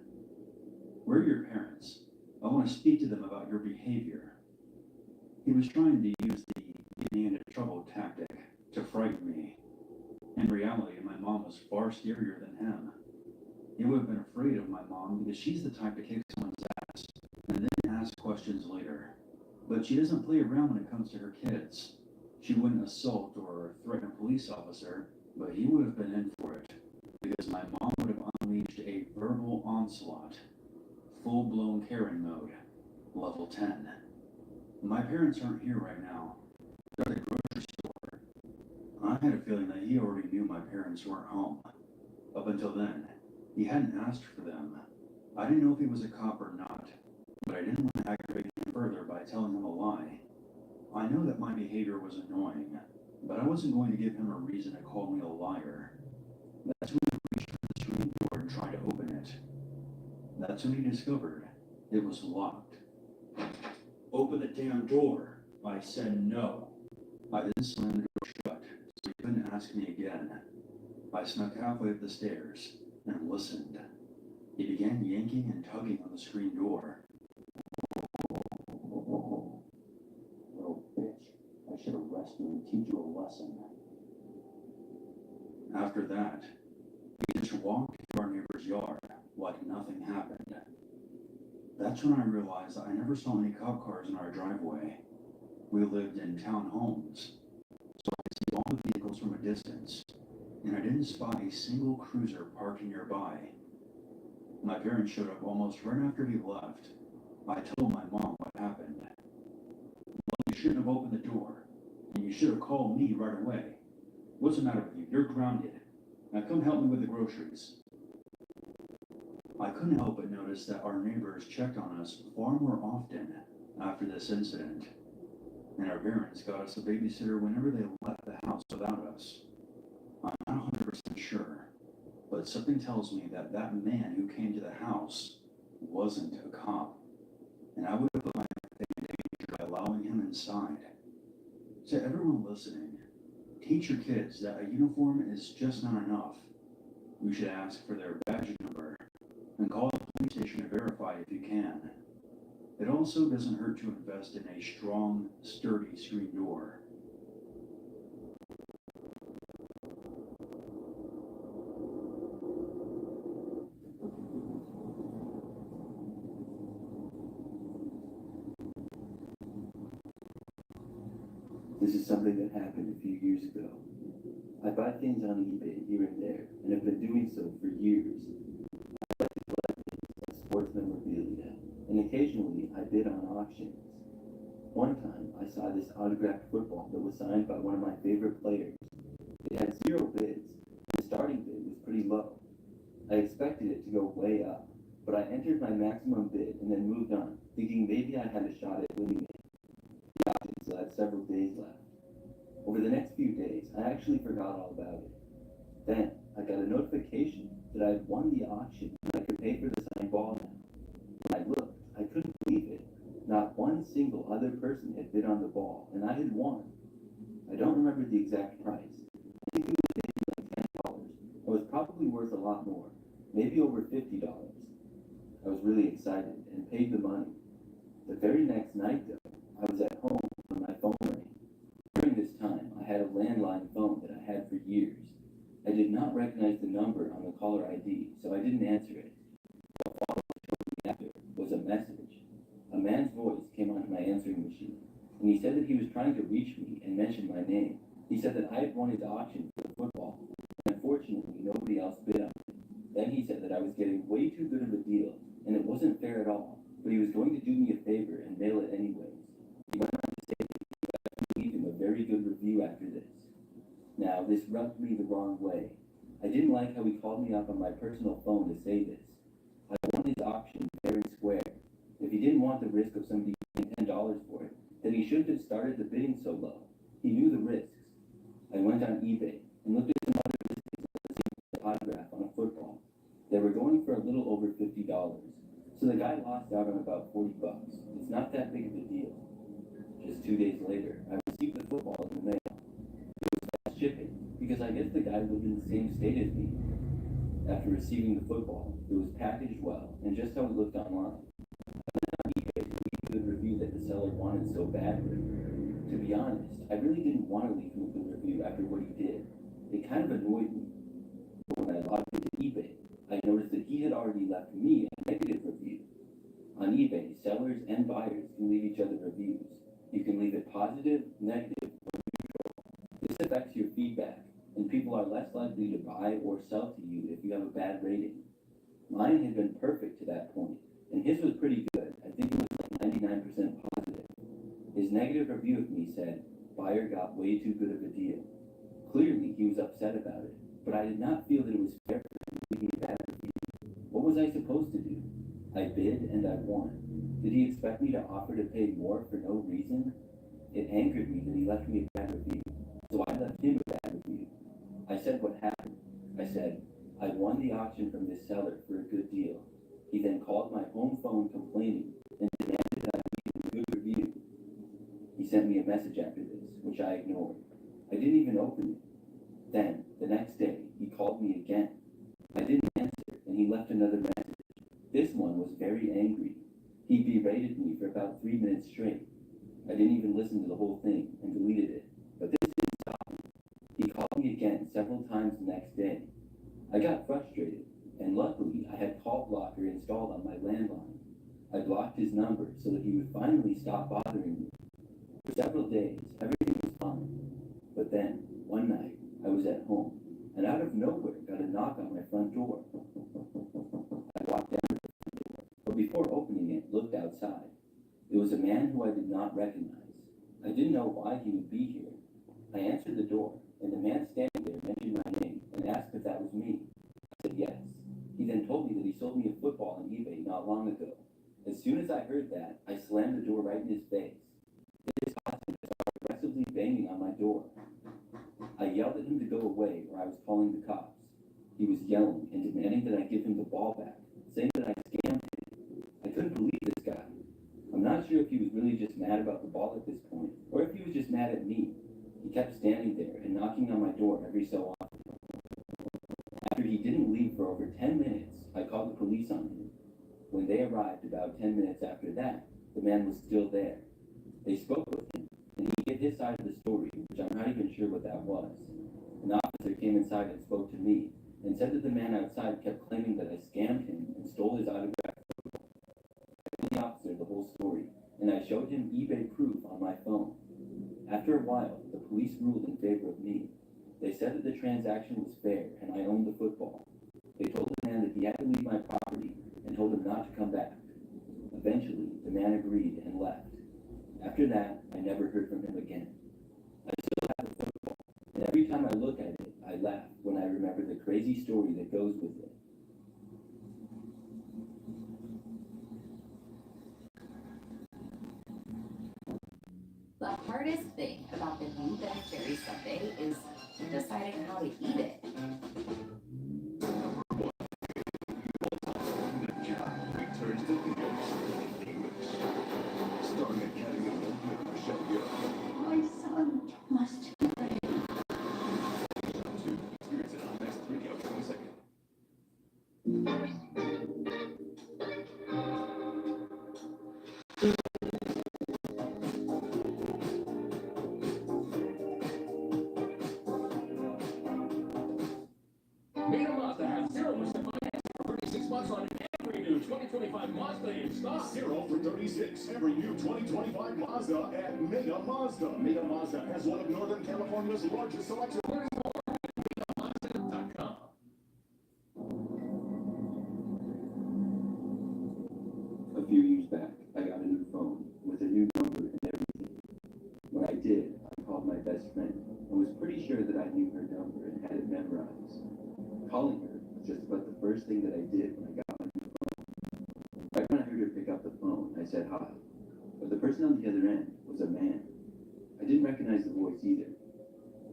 We're your parents. I want to speak to them about your behavior. He was trying to use the get me into trouble tactic to frighten me. In reality, my mom was far scarier than him. He would have been afraid of my mom because she's the type to kick someone's ass and then ask questions later. But she doesn't play around when it comes to her kids. She wouldn't assault or threaten a police officer, but he would have been in for it because my mom would have unleashed a verbal onslaught. Full-blown Karen mode. Level 10. My parents aren't here right now. They're at the grocery store. I had a feeling that he already knew my parents weren't home. Up until then, he hadn't asked for them. I didn't know if he was a cop or not, but I didn't want to aggravate him further by telling him a lie. I know that my behavior was annoying, but I wasn't going to give him a reason to call me a liar. That's when he reached for the screen door and tried to open it. That's when he discovered it was locked. Open the damn door. I said no. I then slammed the door shut, so he couldn't ask me again. I snuck halfway up the stairs and listened. He began yanking and tugging on the screen door. Little bitch, I should arrest you and teach you a lesson. After that, he just walked through our neighbor's yard like nothing happened. That's when I realized that I never saw any cop cars in our driveway. We lived in town homes, so I could see all the vehicles from a distance, and I didn't spot a single cruiser parked nearby. My parents showed up almost right after he left. I told my mom what happened. Well, you shouldn't have opened the door, and you should have called me right away. What's the matter with you? You're grounded. Now come help me with the groceries. I couldn't help but notice that our neighbors checked on us far more often after this incident, and our parents got us a babysitter whenever they left the house without us. I'm not 100% sure, but something tells me that that man who came to the house wasn't a cop, and I would have put my family in danger by allowing him inside. To everyone listening, teach your kids that a uniform is just not enough. You should ask for their badge number and call the police station to verify if you can. It also doesn't hurt to invest in a strong, sturdy screen door. This is something that happened a few years ago. I buy things on eBay here and there, and have been doing so for years. I like to collect things like sports memorabilia, and occasionally I bid on auctions. One time, I saw this autographed football that was signed by one of my favorite players. It had 0 bids, and the starting bid was pretty low. I expected it to go way up, but I entered my maximum bid and then moved on, thinking maybe I had a shot at winning it. The auction still had several days left. Over the next few days, I actually forgot all about it. Then, I got a notification that I had won the auction and I could pay for the signed ball now. When I looked, I couldn't believe it. Not one single other person had bid on the ball, and I had won. I don't remember the exact price. I think it was maybe like $10. It was probably worth a lot more, maybe over $50. I was really excited and paid the money. The very next night, though, I was at home when my phone rang. During this time, I had a landline phone that I had for years. I did not recognize the number on the caller ID, so I didn't answer it. What followed shortly after was a message. A man's voice came onto my answering machine, and he said that he was trying to reach me and mention my name. He said that I had won his auction for the football, and unfortunately nobody else bid on it. Then he said that I was getting way too good of a deal, and it wasn't fair at all, but he was going to do me a favor and mail it anyways. He went on to say that he would have to leave him a very good review after this. Now, this rubbed me the wrong way. I didn't like how he called me up on my personal phone to say this. I won his auction fair and square. If he didn't want the risk of somebody paying $10 for it, then he shouldn't have started the bidding so low. He knew the risks. I went on eBay and looked at some other listings of the same autograph on a football. They were going for a little over $50. So the guy lost out on about $40. It's not that big of a deal. Just 2 days later, I received the football in the mail. It was fast shipping, because I guess the guy lived in the same state as me. After receiving the football, it was packaged well and just how it looked online. On eBay to leave a good review that the seller wanted so badly. To be honest, I really didn't want to leave him a good review after what he did. It kind of annoyed me. But when I logged into eBay, I noticed that he had already left me a negative review. On eBay, sellers and buyers can leave each other reviews. You can leave it positive, negative, or neutral. This affects your feedback, and people are less likely to buy or sell to you if you have a bad rating. Mine had been perfect to that point, and his was pretty good. I think it was like 99% positive. His negative review of me said, "Buyer got way too good of a deal." Clearly, he was upset about it, but I did not feel that it was fair for him to leave me a bad review. What was I supposed to do? I bid and I won. Did he expect me to offer to pay more for no reason? It angered me that he left me a bad review, so I left him a bad review. I said what happened. I said, "I won the auction from this seller for a good deal." He then called my home phone complaining and demanded that I leave him a good review. He sent me a message after this, which I ignored. I didn't even open it. Then, the next day, he called me again. I didn't answer, and he left another message. This one was very angry. He berated me for about 3 minutes straight. I didn't even listen to the whole thing and deleted it, but this didn't stop me. He called me again several times the next day. I got frustrated, and luckily I had call blocker installed on my landline. I blocked his number so that he would finally stop bothering me. For several days, everything was fine. But then, one night, I was at home, and out of nowhere got a knock on my front door. I walked down to the front door, but before opening it, looked outside. It was a man who I did not recognize. I didn't know why he would be here. I answered the door, and the man standing there mentioned my name and asked if that was me. I said yes. He then told me that he sold me a football on eBay not long ago. As soon as I heard that, I slammed the door right in his face. This caused him to start aggressively banging on my door. I yelled at him to go away or I was calling the cops. He was yelling and demanding that I give him the ball back, saying that I scammed him. I couldn't believe this guy. I'm not sure if he was really just mad about the ball at this point, or if he was just mad at me. He kept standing there and knocking on my door every so often. After he didn't leave for over 10 minutes, I called the police on him. When they arrived about 10 minutes after that, the man was still there. They spoke with him, and he gave his side of the story, which I'm not even sure what that was. An officer came inside and spoke to me, and said that the man outside kept claiming that I scammed him and stole his autograph. I told the officer the whole story, and I showed him eBay proof on my phone. After a while, the police ruled in favor of me. They said that the transaction was fair and I owned the football. They told the man that he had to leave my property and told him not to come back. Eventually, the man agreed and left. After that, I never heard from him again. I still have the football, and every time I look at it, I laugh when I remember the crazy story that goes with it. The hardest thing about the new Ben & Jerry's sundae is deciding how to eat it. My son must. Meetup Mazda has 0% finance for 36 months on every new 2025 Mazda in stock. 0 for 36. Every new 2025 Mazda at Mega Mazda. Mega Mazda has one of Northern California's largest selection. Learn more at megamazda.com. A few years back, I got a new phone with a new number and everything. When I did, I called my best friend and was pretty sure that I knew her number and had it memorized. Calling her was just about the first thing that I did when I got my new phone. Right when I heard her pick up the phone, I said hi, but the person on the other end was a man. I didn't recognize the voice either.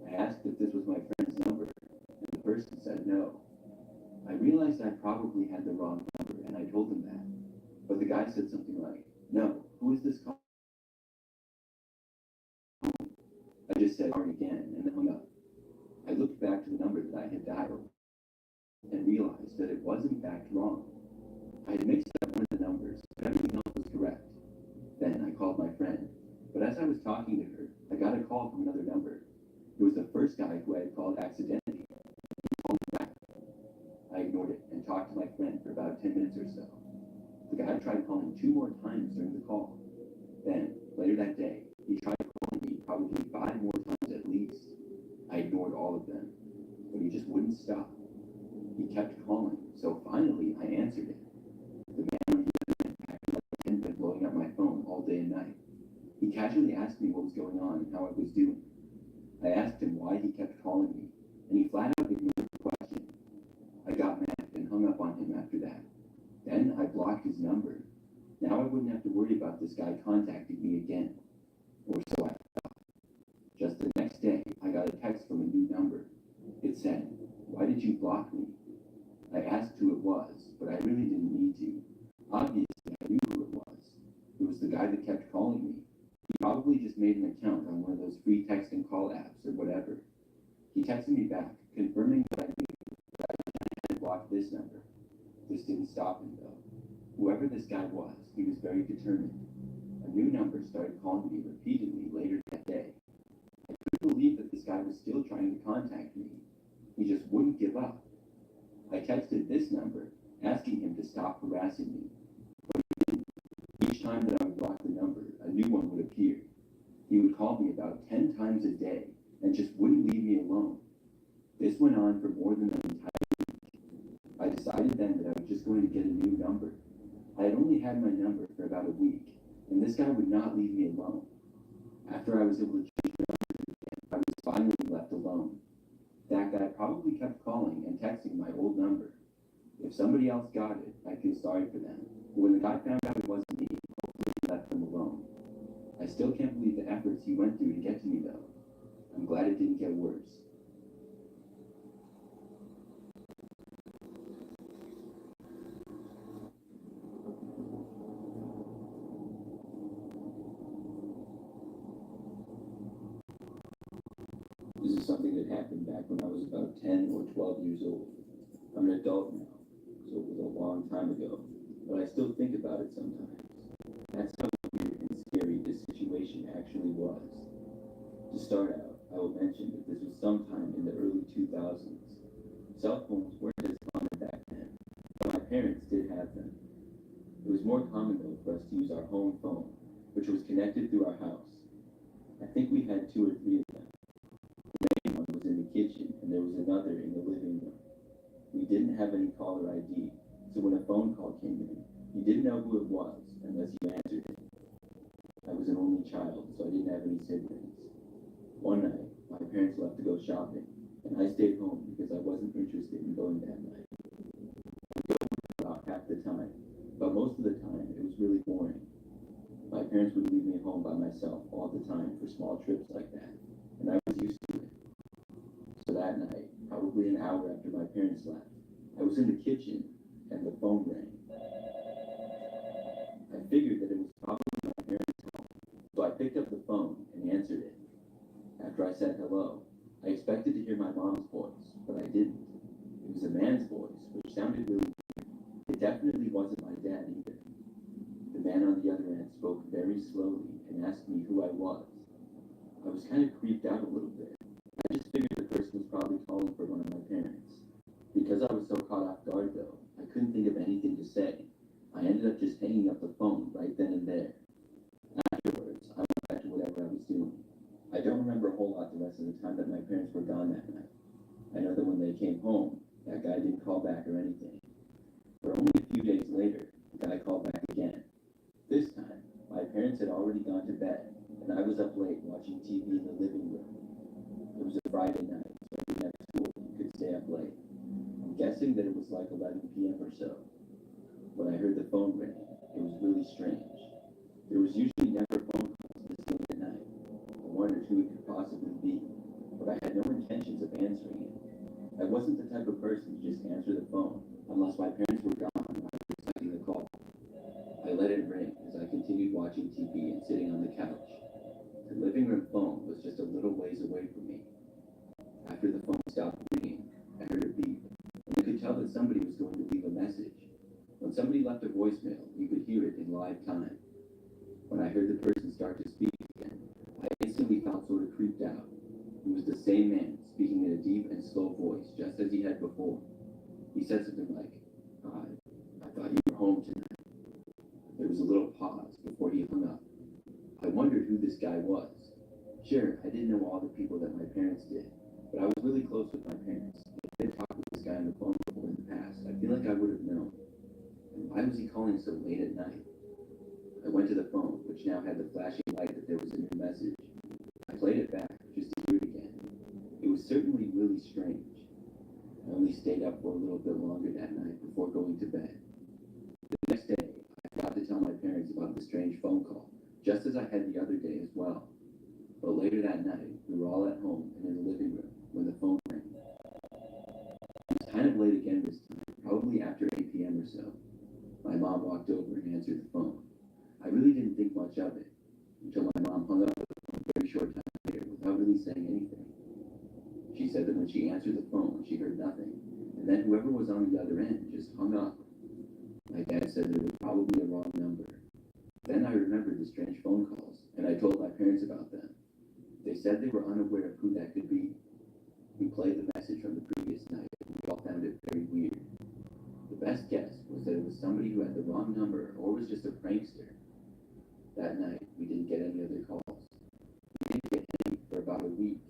I asked if this was my friend's number, and the person said no. I realized I probably had the wrong number, and I told him that. But the guy said something like, "No, who is this calling?" I just said sorry again, and then hung up. I looked back to the number that I had dialed, and realized realized that it was in fact wrong. I had mixed up one of the numbers, but everything else was correct. Then I called my friend, but as I was talking to her, I got a call from another number. It was the first guy who I had called accidentally. He called me back. I ignored it and talked to my friend for about 10 minutes or so. The guy tried calling 2 more times during the call. Then, later that day, he tried calling me probably 5 more times at least. I ignored all of them, but he just wouldn't stop. He kept calling, so finally I answered it. The man on the other end acted like he hadn't been blowing up my phone all day and night. He casually asked me what was going on and how I was doing. I asked him why he kept calling me, and he flat out ignored the question. I got mad and hung up on him after that. Then I blocked his number. Now I wouldn't have to worry about this guy contacting me again. Or so I thought. Just the next day, I got a text from a new number. It said, "Why did you block me?" I asked who it was, but I really didn't need to. Obviously, I knew who it was. It was the guy that kept calling me. He probably just made an account on one of those free text and call apps or whatever. He texted me back, confirming what I knew, that I had blocked this number. This didn't stop him, though. Whoever this guy was, he was very determined. A new number started calling me repeatedly later that day. I couldn't believe that this guy was still trying to contact me. He just wouldn't give up. I texted this number, asking him to stop harassing me. But he didn't. Each time that I would block the number, a new one would appear. He would call me about 10 times a day and just wouldn't leave me alone. This went on for more than an entire week. I decided then that I was just going to get a new number. I had only had my number for about a week, and this guy would not leave me alone. After I was able to change my number again, I was finally left alone. That guy probably kept calling and texting my old number. If somebody else got it, I feel sorry for them. But when the guy found out it wasn't me, hopefully he left them alone. I still can't believe the efforts he went through to get to me, though. I'm glad it didn't get worse. This is something that happened back when I was about 10 or 12 years old. I'm an adult now, so it was a long time ago, but I still think about it sometimes. That's how weird and scary this situation actually was. To start out, I will mention that this was sometime in the early 2000s. Cell phones weren't as common back then, but my parents did have them. It was more common though for us to use our home phone, which was connected through our house. I think we had 2 or 3 of them. The main one was in the kitchen, and there was another in the living room. We didn't have any caller ID, so when a phone call came in, you didn't know who it was unless you answered it. I was an only child, so I didn't have any siblings. One night, my parents left to go shopping, and I stayed home because I wasn't interested in going that night. I would go about half the time, but most of the time it was really boring. My parents would leave me home by myself all the time for small trips like that, and I was used to it. So that night, probably an hour after my parents left, I was in the kitchen, and the phone rang. I figured that it was probably my parents' home, so I picked up the phone and answered it. After I said hello, I expected to hear my mom's voice, but I didn't. It was a man's voice, which sounded really weird. It definitely wasn't my dad either. The man on the other end spoke very slowly and asked me who I was. I was kind of creeped out a little bit. I just figured the person was probably calling for one of my parents. Because I was so caught off guard though, I couldn't think of anything to say. I ended up just hanging up the phone right then and there. Afterwards, I went back to whatever I was doing. I don't remember a whole lot the rest of the time that my parents were gone that night. I know that when they came home, that guy didn't call back or anything. But only a few days later, the guy called back again. This time, my parents had already gone to bed, and I was up late watching TV in the living room. It was a Friday night, so I didn't have school and could stay up late. I'm guessing that it was like 11 p.m. or so. When I heard the phone ring, it was really strange. There was usually never phone calls this late at night. I wondered who it could possibly be, but I had no intentions of answering it. I wasn't the type of person to just answer the phone unless my parents were gone and I was expecting the call. I let it ring as I continued watching TV and sitting on the couch. The living room phone was just a little ways away from me. After the phone stopped ringing, I heard a beep, and I could tell that somebody somebody left a voicemail, you could hear it in live time. When I heard the person start to speak again, I instantly felt sort of creeped out. It was the same man, speaking in a deep and slow voice, just as he had before. He said something like, I thought you were home tonight. There was a little pause before he hung up. I wondered who this guy was. Sure, I didn't know all the people that my parents did, but I was really close with my parents. If I had talked with this guy on the phone before in the past, I feel like I would have known. And why was he calling so late at night? I went to the phone, which now had the flashing light that there was a new message. I played it back, just to hear it again. It was certainly really strange. I only stayed up for a little bit longer that night before going to bed. The next day, I forgot to tell my parents about the strange phone call, just as I had the other day as well. But later that night, we were all at home and in the living room when the phone rang. It was kind of late again this time, probably after 8 p.m. or so. My mom walked over and answered the phone. I really didn't think much of it until my mom hung up with a very short time later without really saying anything. She said that when she answered the phone, she heard nothing, and then whoever was on the other end just hung up. My dad said that it was probably a wrong number. Then I remembered the strange phone calls, and I told my parents about them. They said they were unaware of who that could be. We played the message from the previous night, and we all found it very weird. The best guess was that it was somebody who had the wrong number or was just a prankster. That night, we didn't get any other calls. We didn't get any for about a week.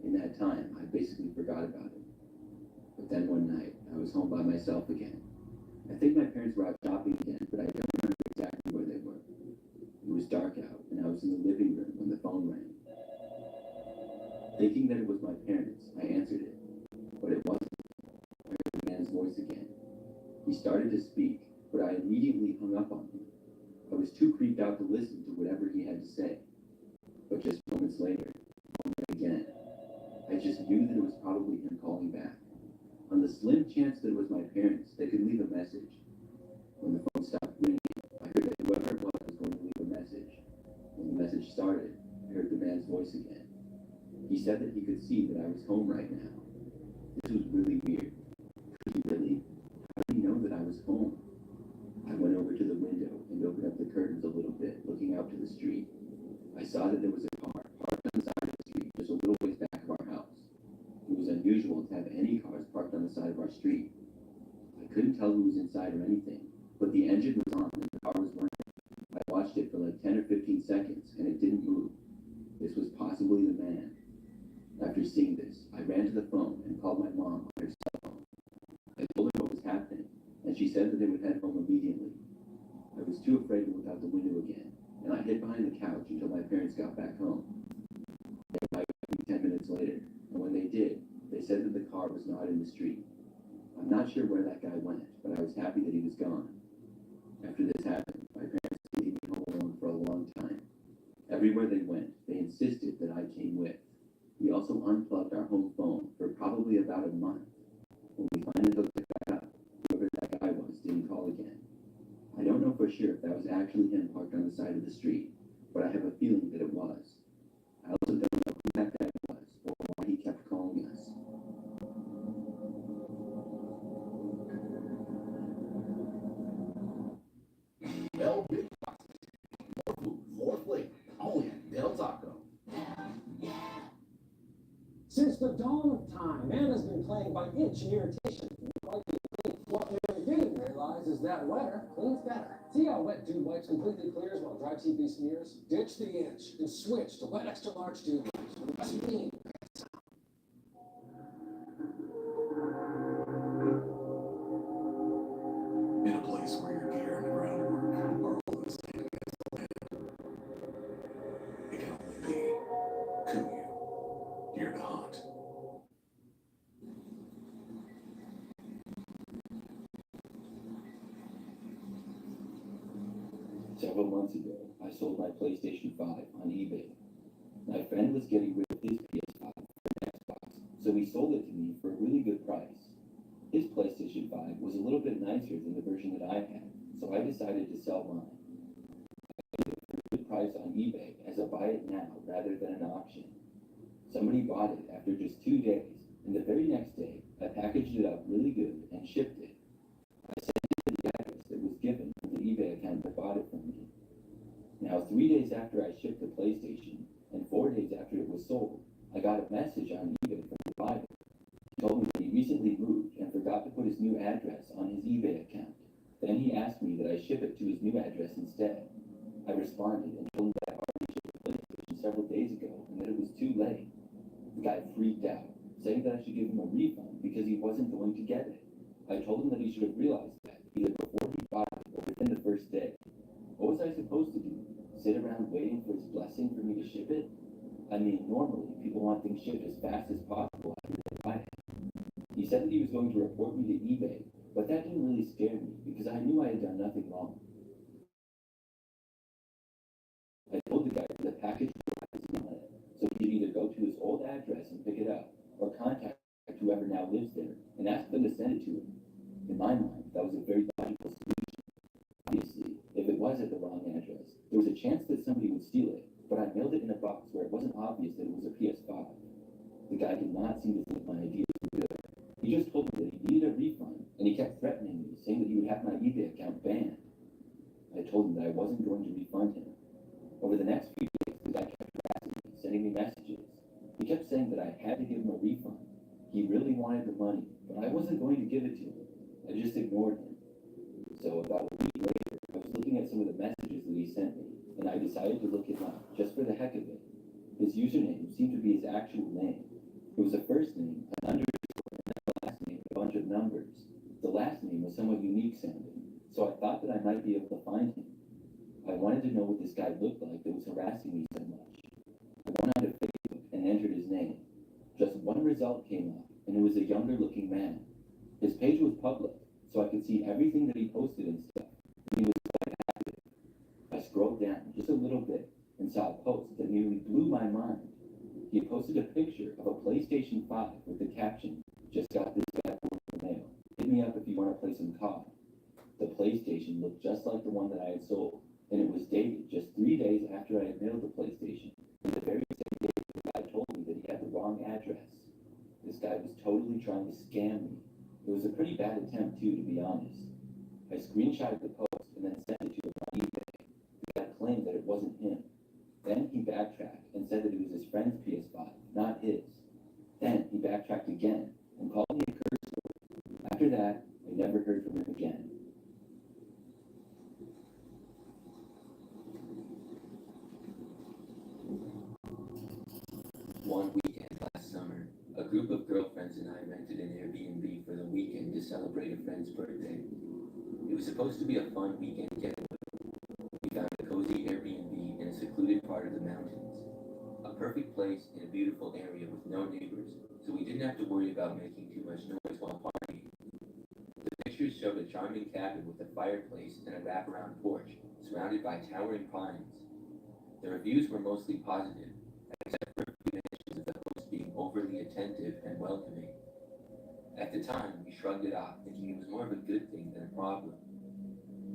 In that time, I basically forgot about it. But then one night, I was home by myself again. I think my parents were out shopping again, but I don't remember exactly where they were. It was dark out, and I was in the living room when the phone rang. Thinking that it was my parents, I answered it, but it wasn't. I heard the man's voice again. He started to speak, but I immediately hung up on him. I was too creeped out to listen to whatever he had to say. But just moments later, the phone rang again. I just knew that it was probably him calling back. On the slim chance that it was my parents, they could leave a message. When the phone stopped ringing, I heard that whoever it was going to leave a message. When the message started, I heard the man's voice again. He said that he could see that I was home right now. This was really weird. Could he really? How did he know that I was home? I went over to the window and opened up the curtains a little bit, looking out to the street. I saw that there was a car parked on the side of the street just a little ways back of our house. It was unusual to have any cars parked on the side of our street. I couldn't tell who was inside or anything, but the engine was on and the car was running. I watched it for like 10 or 15 seconds and it didn't move. This was possibly the man. After seeing this, I ran to the phone and called my mom on her cell phone. I told her what was happening, and she said that they would head home immediately. I was too afraid to look out the window again, and I hid behind the couch until my parents got back home. They arrived 10 minutes later, and when they did, they said that the car was not in the street. I'm not sure where that guy went, but I was happy that he was gone. After this happened, my parents would leave me home alone for a long time. Everywhere they went, they insisted that I came with. We also unplugged our home phone for probably about a month. When we finally hooked it back up, whoever that guy was didn't call again. I don't know for sure if that was actually him parked on the side of the street, but I have a feeling that it was. I also don't know who that guy was or why he kept calling us. Bell Big Boxes. More food, more flavor. Only at Del Taco. Since the dawn of time, man has been plagued by itch and irritation. What man didn't realize is that wetter cleans better. See how Wet Dude Wipes completely clears while Dry TV smears? Ditch the itch and switch to Wet Extra Large Dude Wipes. For less clean. In a place where your gear and groundwork are all the same against the land. It can only be Kuyu. Here to hunt. Several months ago, I sold my PlayStation 5 on eBay. My friend was getting rid of his PS5 for an Xbox, so he sold it to me for a really good price. His PlayStation 5 was a little bit nicer than the version that I had, so I decided to sell mine. I sold it for a good price on eBay as a buy it now rather than an auction. Somebody bought it after just 2 days, and the very next day, I packaged it up really good and shipped it. I sent it to the address that was Now, 3 days after I shipped the PlayStation, and 4 days after it was sold, I got a message on eBay from the buyer. He told me that he recently moved and forgot to put his new address on his eBay account. Then he asked me that I ship it to his new address instead. I responded and told him that I already shipped the PlayStation several days ago and that it was too late. The guy freaked out, saying that I should give him a refund because he wasn't going to get it. I told him that he should have realized that, either before he bought it or within the first day. What was I supposed to do? Sit around waiting for his blessing for me to ship it? I mean, normally, people want things shipped as fast as possible after they buy it. He said that he was going to report me to eBay, but that didn't really scare me because I knew I had done nothing wrong. I told the guy that the package was on it, so he could either go to his old address and pick it up, or contact whoever now lives there and ask them to send it to him. In my mind, that was a very logical solution. Obviously, if it was at the wrong address, there was a chance that somebody would steal it, but I mailed it in a box where it wasn't obvious that it was a PS5. The guy did not seem to think my idea was good. He just told me that he needed a refund, and he kept threatening me, saying that he would have my eBay account banned. I told him that I wasn't going to refund him. Over the next few days, the guy kept harassing me, sending me messages. He kept saying that I had to give him a refund. He really wanted the money, but I wasn't going to give it to him. I just ignored him. So about a week later, I was looking at some of the messages that he sent me, and I decided to look him up, just for the heck of it. His username seemed to be his actual name. It was a first name, an underscore, and a last name, a bunch of numbers. The last name was somewhat unique sounding, so I thought that I might be able to find him. I wanted to know what this guy looked like that was harassing me so much. I went onto Facebook and entered his name. Just one result came up, and it was a younger looking man. His page was public, so I could see everything that he posted and stuff, and he was quite active. I scrolled down just a little bit and saw a post that nearly blew my mind. He had posted a picture of a PlayStation 5 with the caption, "Just got this bad boy in the mail. Hit me up if you want to play some COD." The PlayStation looked just like the one that I had sold, and it was dated just 3 days after I had mailed the PlayStation. And the very same day, the guy told me that he had the wrong address. This guy was totally trying to scam me. It was a pretty bad attempt too, to be honest. I screenshotted the post and then sent it to him on eBay. The guy claimed that it wasn't him. Then he backtracked and said that it was his friend's PS5, not his. Then he backtracked again and called me a curse word. After that, I never heard from him again. One weekend last summer, a group of girlfriends and I rented an Airbnb for the weekend to celebrate a friend's birthday. It was supposed to be a fun weekend getaway. We found a cozy Airbnb in a secluded part of the mountains. A perfect place in a beautiful area with no neighbors, so we didn't have to worry about making too much noise while partying. The pictures showed a charming cabin with a fireplace and a wraparound porch, surrounded by towering pines. The reviews were mostly positive, except for a few mentions of the host being overly attentive and welcoming. At the time, we shrugged it off, thinking it was more of a good thing than a problem.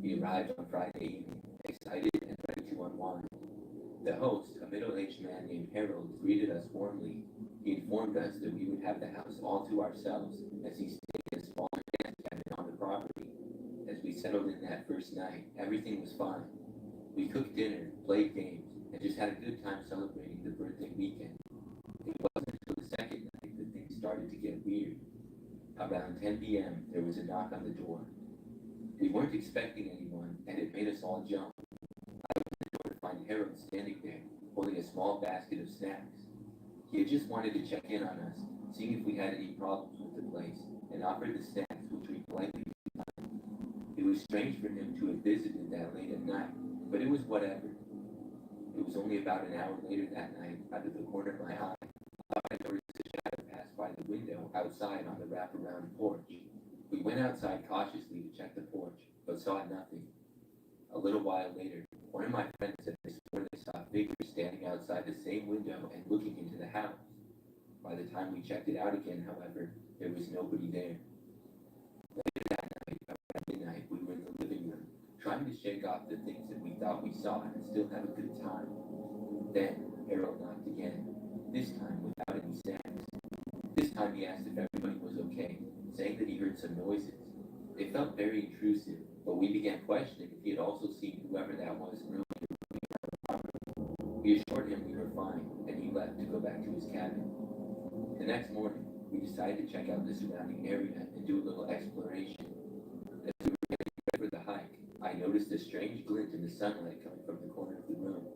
We arrived on Friday evening, excited and ready to unwind. The host, a middle-aged man named Harold, greeted us warmly. He informed us that we would have the house all to ourselves, as he stayed in a small guest cabin on the property. As we settled in that first night, everything was fine. We cooked dinner, played games, and just had a good time celebrating the birthday weekend. It wasn't until the second night that things started to get weird. Around 10 p.m., there was a knock on the door. We weren't expecting anyone, and it made us all jump. I opened the door to find Harold standing there, holding a small basket of snacks. He had just wanted to check in on us, seeing if we had any problems with the place, and offered the snacks, which we politely declined. It was strange for him to have visited that late at night, but it was whatever. It was only about an hour later that night, out of the corner of my eye, I noticed a shadow pass by the window outside on the wraparound porch. We went outside cautiously to check the porch, but saw nothing. A little while later, one of my friends said they swore they saw a figure standing outside the same window and looking into the house. By the time we checked it out again, however, there was nobody there. Later that night, around midnight, we were in the living room, trying to shake off the things that we thought we saw and still have a good time. Then, Harold knocked again, this time without any snacks. This time he asked if everybody was okay, saying that he heard some noises. It felt very intrusive, but we began questioning if he had also seen whoever that was earlier. We assured him we were fine, and he left to go back to his cabin. The next morning, we decided to check out the surrounding area and do a little exploration. As we were getting ready for the hike, I noticed a strange glint in the sunlight coming from the corner of the room.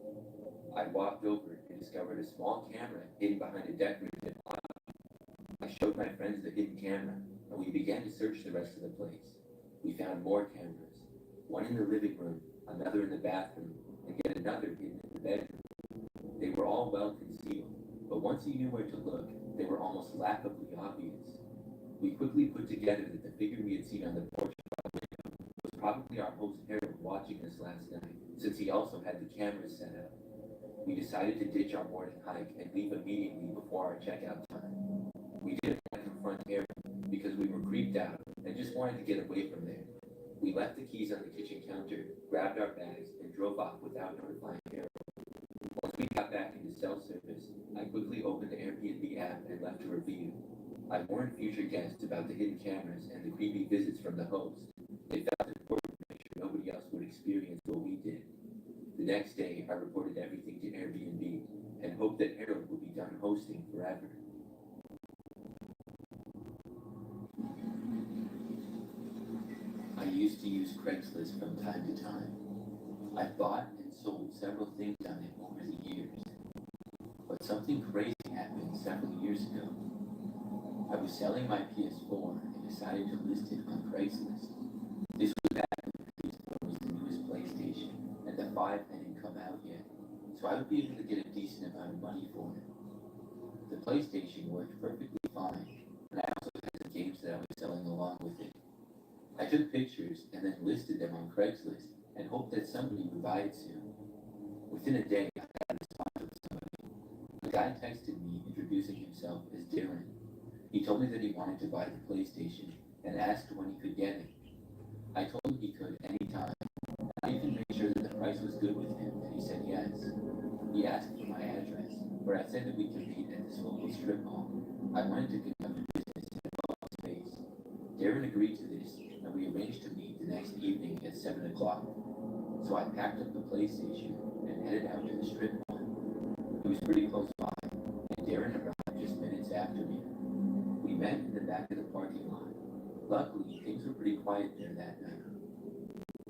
I walked over and discovered a small camera hidden behind a decorative object. I showed my friends the hidden camera, and we began to search the rest of the place. We found more cameras, one in the living room, another in the bathroom, and yet another hidden in the bedroom. They were all well concealed, but once you knew where to look, they were almost laughably obvious. We quickly put together that the figure we had seen on the porch of the window was probably our host Harold watching us last night, since he also had the cameras set up. We decided to ditch our morning hike and leave immediately before our checkout time. We didn't want to confront Harold because we were creeped out and just wanted to get away from there. We left the keys on the kitchen counter, grabbed our bags, and drove off without notifying Harold. Once we got back into cell service, I quickly opened the Airbnb app and left a review. I warned future guests about the hidden cameras and the creepy visits from the host. They felt it important to make sure nobody else would experience what we did. The next day, I reported everything to Airbnb and hoped that Harold would be done hosting forever. I used to use Craigslist from time to time. I bought and sold several things on it over the years. But something crazy happened several years ago. I was selling my PS4 and decided to list it on Craigslist. This was back when the PS4 was the newest PlayStation, and the 5 hadn't come out yet, so I would be able to get a decent amount of money for it. The PlayStation worked perfectly fine, and I also had some games that I was selling along with it. I took pictures and then listed them on Craigslist and hoped that somebody would buy it soon. Within a day, I got a response from somebody. The guy texted me introducing himself as Darren. He told me that he wanted to buy the PlayStation and asked when he could get it. I told him he could anytime. I even made sure that the price was good with him, and he said yes. He asked for my address, where I said that we could meet at this local strip mall. I wanted to conduct a business in a public space. Darren agreed to this, and we arranged to meet the next evening at 7 o'clock. So I packed up the PlayStation and headed out to the strip mall. It was pretty close by, and Darren arrived just minutes after me. We met in the back of the parking lot. Luckily, things were pretty quiet there that night.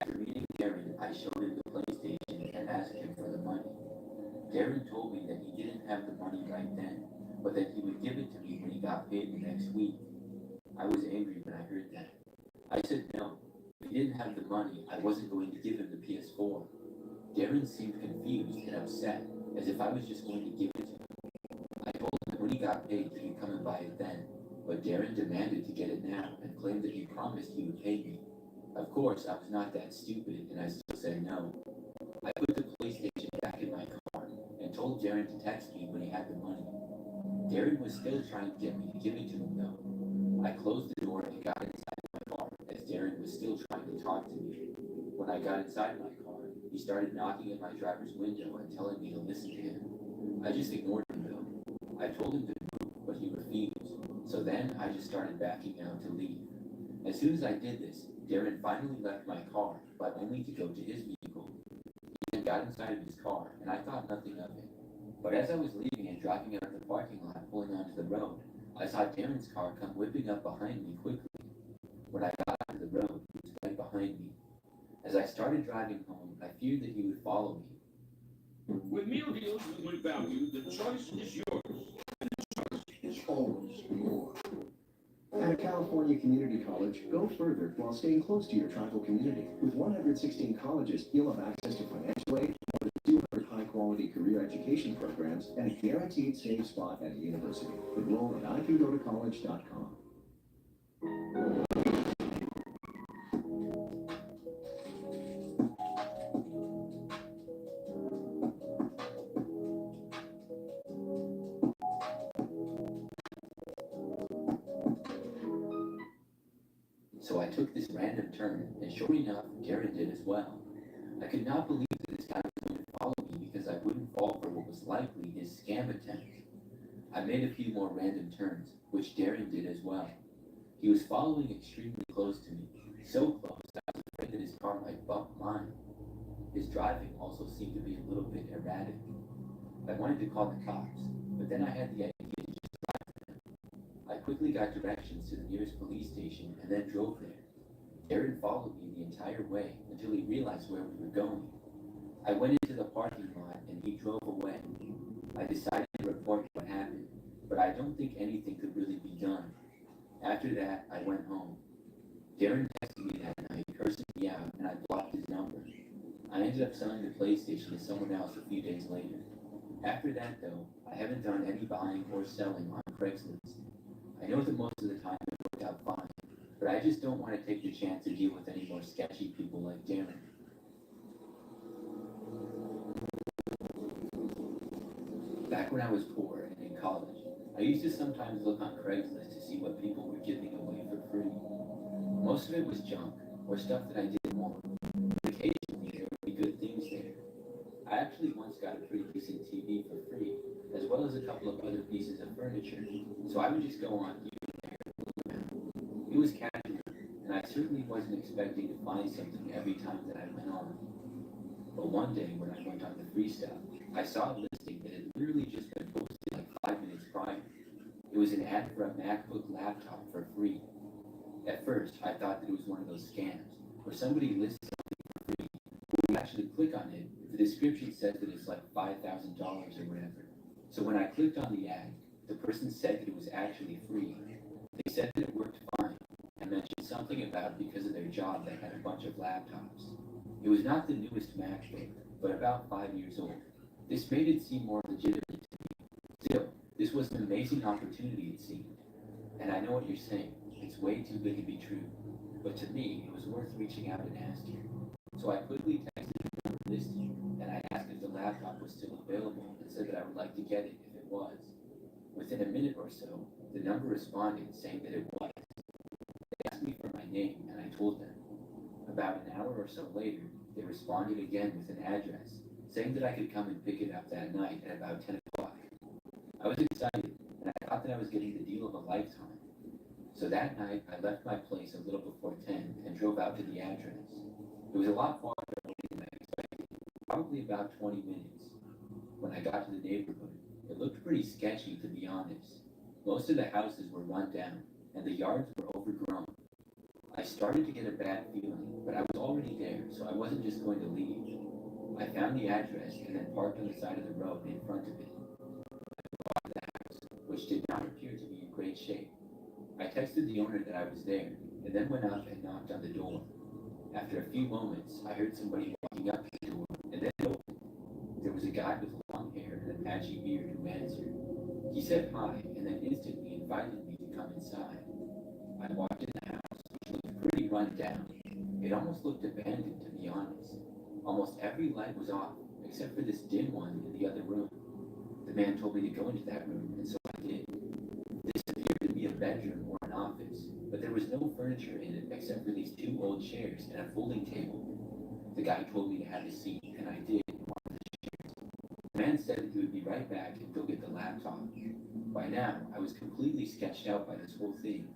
After meeting Darren, I showed him the PlayStation and asked him for the money. Darren told me that he didn't have the money right then, but that he would give it to me when he got paid the next week. I was angry when I heard that. I said no. If he didn't have the money, I wasn't going to give him the PS4. Darren seemed confused and upset, as if I was just going to give it to him. I told him that when he got paid, he could come and buy it then, but Darren demanded to get it now and claimed that he promised he would pay me. Of course, I was not that stupid, and I still said no. I put the PlayStation back in my car and told Darren to text me when he had the money. Darren was still trying to get me to give it to him, though. I closed the door and got inside my car, as Darren was still trying to talk to me. When I got inside my car, he started knocking at my driver's window and telling me to listen to him. I just ignored him, though. I told him to move, but he refused. So then I just started backing out to leave. As soon as I did this, Darren finally left my car, but only to go to his vehicle. He then got inside of his car, and I thought nothing of it. But as I was leaving and driving out of the parking lot, pulling onto the road, I saw Darren's car come whipping up behind me quickly. When I got onto the road, he was right behind me. As I started driving home, I feared that he would follow me. With meal deals with value, the choice is yours. Is always yours. At a California community college, go further while staying close to your tribal community. With 116 colleges, you'll have access to financial aid, more than 200 high-quality career education programs, and a guaranteed safe spot at a university. Enroll at icangotocollege.com. So I took this random turn, and sure enough, Darren did as well. I could not believe that this guy was going to follow me because I wouldn't fall for what was likely his scam attempt. I made a few more random turns, which Darren did as well. He was following extremely close to me, so close that I was afraid that his car might bump mine. His driving also seemed to be a little bit erratic. I wanted to call the cops, but then I had the idea to just drive to them. I quickly got directions to the nearest police station and then drove there. Darren followed me the entire way until he realized where we were going. I went into the parking lot and he drove away. I decided to report what happened, but I don't think anything could really be done. After that, I went home. Darren texted me that night, cursing me out, and I blocked his number. I ended up selling the PlayStation to someone else a few days later. After that, though, I haven't done any buying or selling on Craigslist. I know that most of the time it worked out fine, but I just don't want to take the chance to deal with any more sketchy people like Darren. Back when I was poor and in college, I used to sometimes look on Craigslist to see what people were giving away for free. Most of it was junk, or stuff that I didn't want. But occasionally there would be good things there. I actually once got a pretty decent TV for free, as well as a couple of other pieces of furniture, so I would just go on eBay there and look around. It was casual, and I certainly wasn't expecting to find something every time that I went on. But one day when I went on the free stuff, I saw a listing that had literally just been posted like 5 minutes prior. It was an ad for a MacBook laptop for free. At first, I thought that it was one of those scams, where somebody lists something for free. When you actually click on it, the description says that it's like $5,000 or whatever. So when I clicked on the ad, the person said that it was actually free. They said that it worked fine, and mentioned something about because of their job they had a bunch of laptops. It was not the newest MacBook, but about 5 years old. This made it seem more legitimate to me. Still, this was an amazing opportunity, it seemed. And I know what you're saying. It's way too good to be true. But to me, it was worth reaching out and asking. So I quickly texted the number listed, and I asked if the laptop was still available and said that I would like to get it if it was. Within a minute or so, the number responded saying that it was. They asked me for my name, and I told them. About an hour or so later, they responded again with an address, saying that I could come and pick it up that night at about 10 o'clock. I was excited, and I thought that I was getting the deal of a lifetime. So that night, I left my place a little before 10 and drove out to the address. It was a lot farther away than I expected, probably about 20 minutes. When I got to the neighborhood, it looked pretty sketchy, to be honest. Most of the houses were run down, and the yards were overgrown. I started to get a bad feeling, but I was already there, so I wasn't just going to leave. I found the address and then parked on the side of the road in front of it. I walked to the house, which did not appear to be in great shape. I texted the owner that I was there, and then went up and knocked on the door. After a few moments, I heard somebody walking up to the door, and then it opened. There was a guy with long hair and a patchy beard who answered. He said hi, and then instantly invited me to come inside. I walked in the house, which looked pretty run down. It almost looked abandoned, to be honest. Almost every light was off, except for this dim one in the other room. The man told me to go into that room, and so I did. This appeared to be a bedroom or an office, but there was no furniture in it except for these 2 old chairs and a folding table. The guy told me to have a seat, and I did in one of the chairs. The man said that he would be right back and go get the laptop. By now, I was completely sketched out by this whole thing.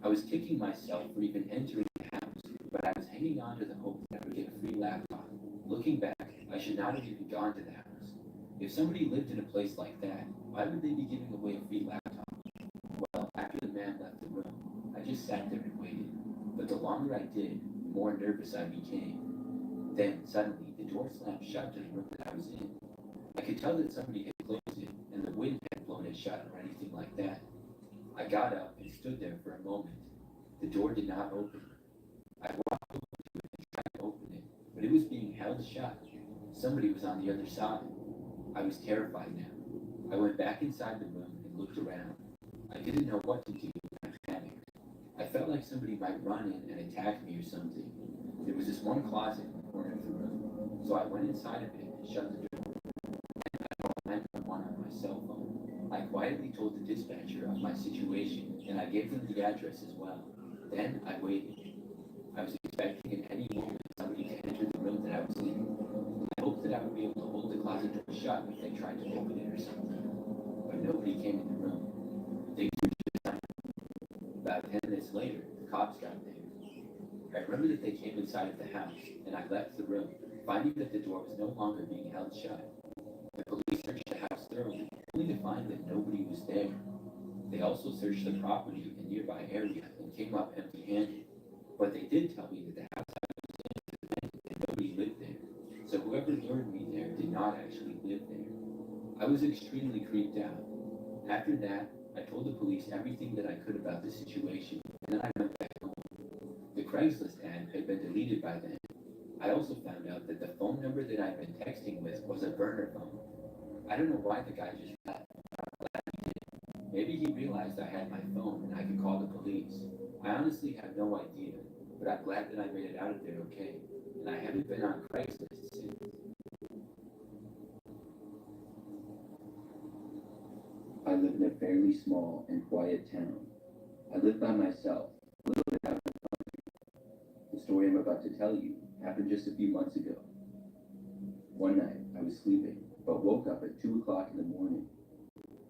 I was kicking myself for even entering the house, but I was hanging on to the hope that I would get a free laptop. Looking back, I should not have even gone to the house. If somebody lived in a place like that, why would they be giving away a free laptop? Well, after the man left the room, I just sat there and waited. But the longer I did, the more nervous I became. Then, suddenly, the door slammed shut to the room that I was in. I could tell that somebody had closed it, and the wind hadn't blown it shut or anything like that. I got up and stood there for a moment. The door did not open. I walked over to it and tried to open it, but it was being held shut. Somebody was on the other side. I was terrified now. I went back inside the room and looked around. I didn't know what to do, and I panicked. I felt like somebody might run in and attack me or something. There was this one closet in the corner of the room, so I went inside of it and shut the door. And I called 911 on my cell phone. I quietly told the dispatcher of my situation, and I gave them the address as well. Then I waited. I was expecting at any moment somebody to enter the room that I was in. I hoped that I would be able to hold the closet door shut if they tried to open it or something. But nobody came in the room. Things were just fine. About 10 minutes later, the cops got there. I remember that they came inside of the house, and I left the room, finding that the door was no longer being held shut. The police searched the house thoroughly, only to find that nobody was there. They also searched the property and nearby area and came up empty-handed. But they did tell me that the house I was in was abandoned and nobody lived there. So whoever lured me there did not actually live there. I was extremely creeped out. After that, I told the police everything that I could about the situation, and then I went back home. The Craigslist ad had been deleted by then. I also found out that the phone number that I'd been texting with was a burner phone. I don't know why the guy just left. I'm glad he did. Maybe he realized I had my phone and I could call the police. I honestly have no idea, but I'm glad that I made it out of there okay, and I haven't been on Craigslist since. I live in a fairly small and quiet town. I live by myself, a little bit out of the country. The story I'm about to tell you happened just a few months ago. One night, I was sleeping, but woke up at 2 o'clock in the morning.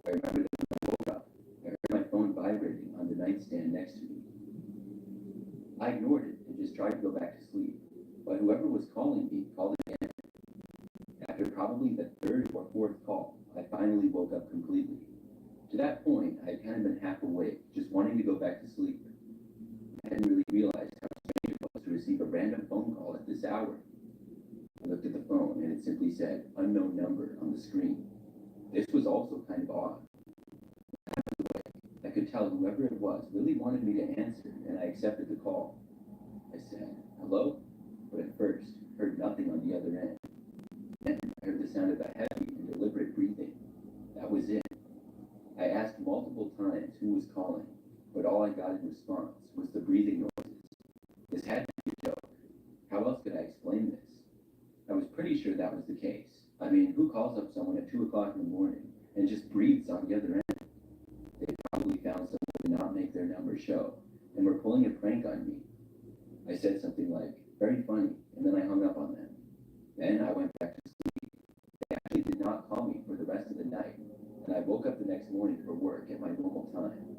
I remember that when I woke up, I heard my phone vibrating on the nightstand next to me. I ignored it and just tried to go back to sleep, but whoever was calling me called again. After probably the third or fourth call, I finally woke up completely. To that point, I had kind of been half awake, just wanting to go back to sleep. I hadn't really realized how strange it was to receive a random phone call at this hour. I looked at the phone and it simply said, "Unknown number" on the screen. This was also kind of odd. I was awake. I could tell whoever it was really wanted me to answer, and I accepted the call. I said, "Hello?" But at first, heard nothing on the other end. Then I heard the sound of a heavy and deliberate breathing. That was it. I asked multiple times who was calling, but all I got in response was the breathing noises. This had to be a joke. How else could I explain this? I was pretty sure that was the case. I mean, who calls up someone at 2 o'clock in the morning and just breathes on the other end? They probably found someone to not make their number show and were pulling a prank on me. I said something like, "Very funny," and then I hung up on them. Then I went back to sleep. They actually did not call me for the rest of the night, and I woke up the next morning for work at my normal time.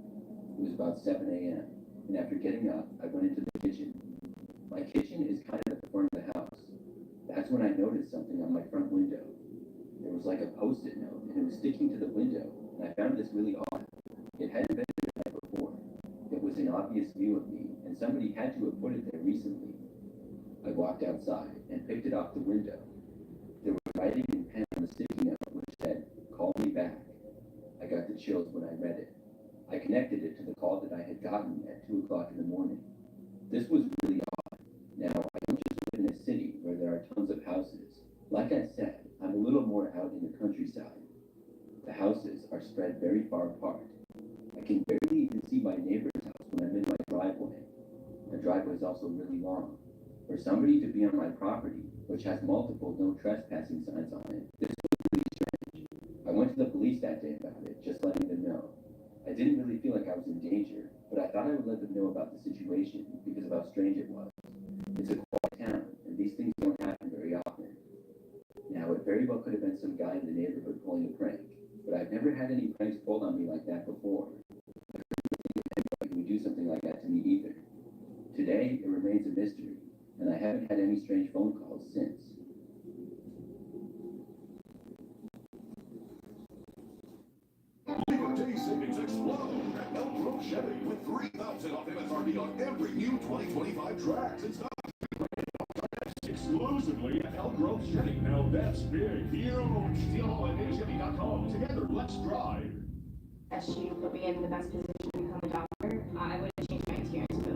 It was about 7 a.m., and after getting up, I went into the kitchen. My kitchen is kind of at the front of the house. That's when I noticed something on my front window. There was like a post-it note, and it was sticking to the window, and I found this really odd. It hadn't been there the night before. It was an obvious view of me, and somebody had to have put it there recently. I walked outside and picked it off the window. There was writing in pen on the sticky note which said, "Call me back." I got the chills when I read it. I connected it to the call that I had gotten at 2 o'clock in the morning. This was really odd. Now, I don't just live in a city where there are tons of houses. Like I said, I'm a little more out in the countryside. The houses are spread very far apart. I can barely even see my neighbor's house when I'm in my driveway. The driveway is also really long. For somebody to be on my property, which has multiple no trespassing signs on it, this was really strange. I went to the police that day about it, just letting them know. I didn't really feel like I was in danger, but I thought I would let them know about the situation because of how strange it was. It's a quiet town, and these things don't happen very often. Now, it very well could have been some guy in the neighborhood pulling a prank, but I've never had any pranks pulled on me like that before. I couldn't think of anybody who would do something like that to me either. Today, it remains a mystery, and I haven't had any strange phone calls since. Your day savings explode at Elk Grove Chevy with 3,000 off MSRP on every new 2025 Trax and stock. Exclusively at Elk Grove Chevy. Now that's big, huge. SteelHall@Chevy.com. Together, let's drive. That she put me in the best position to become a doctor. I would have changed my experience if it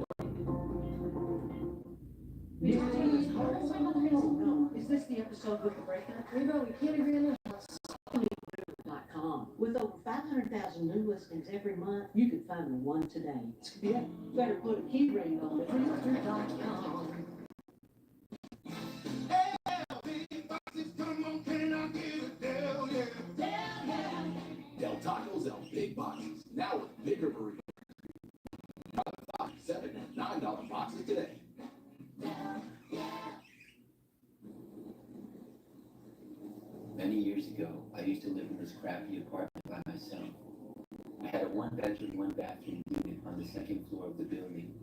No. Is this the episode with the breaker? No, we can't agree on that. With over 500,000 new listings every month, you can find one today. Yeah, better put a key ring on it. Realtor.com. Del Tacos El Big Boxes. Now with bigger burritos. $5, $7, and $9 boxes today. Many years ago, I used to live in this crappy apartment by myself. I had a 1-bedroom, 1-bathroom unit on the second floor of the building.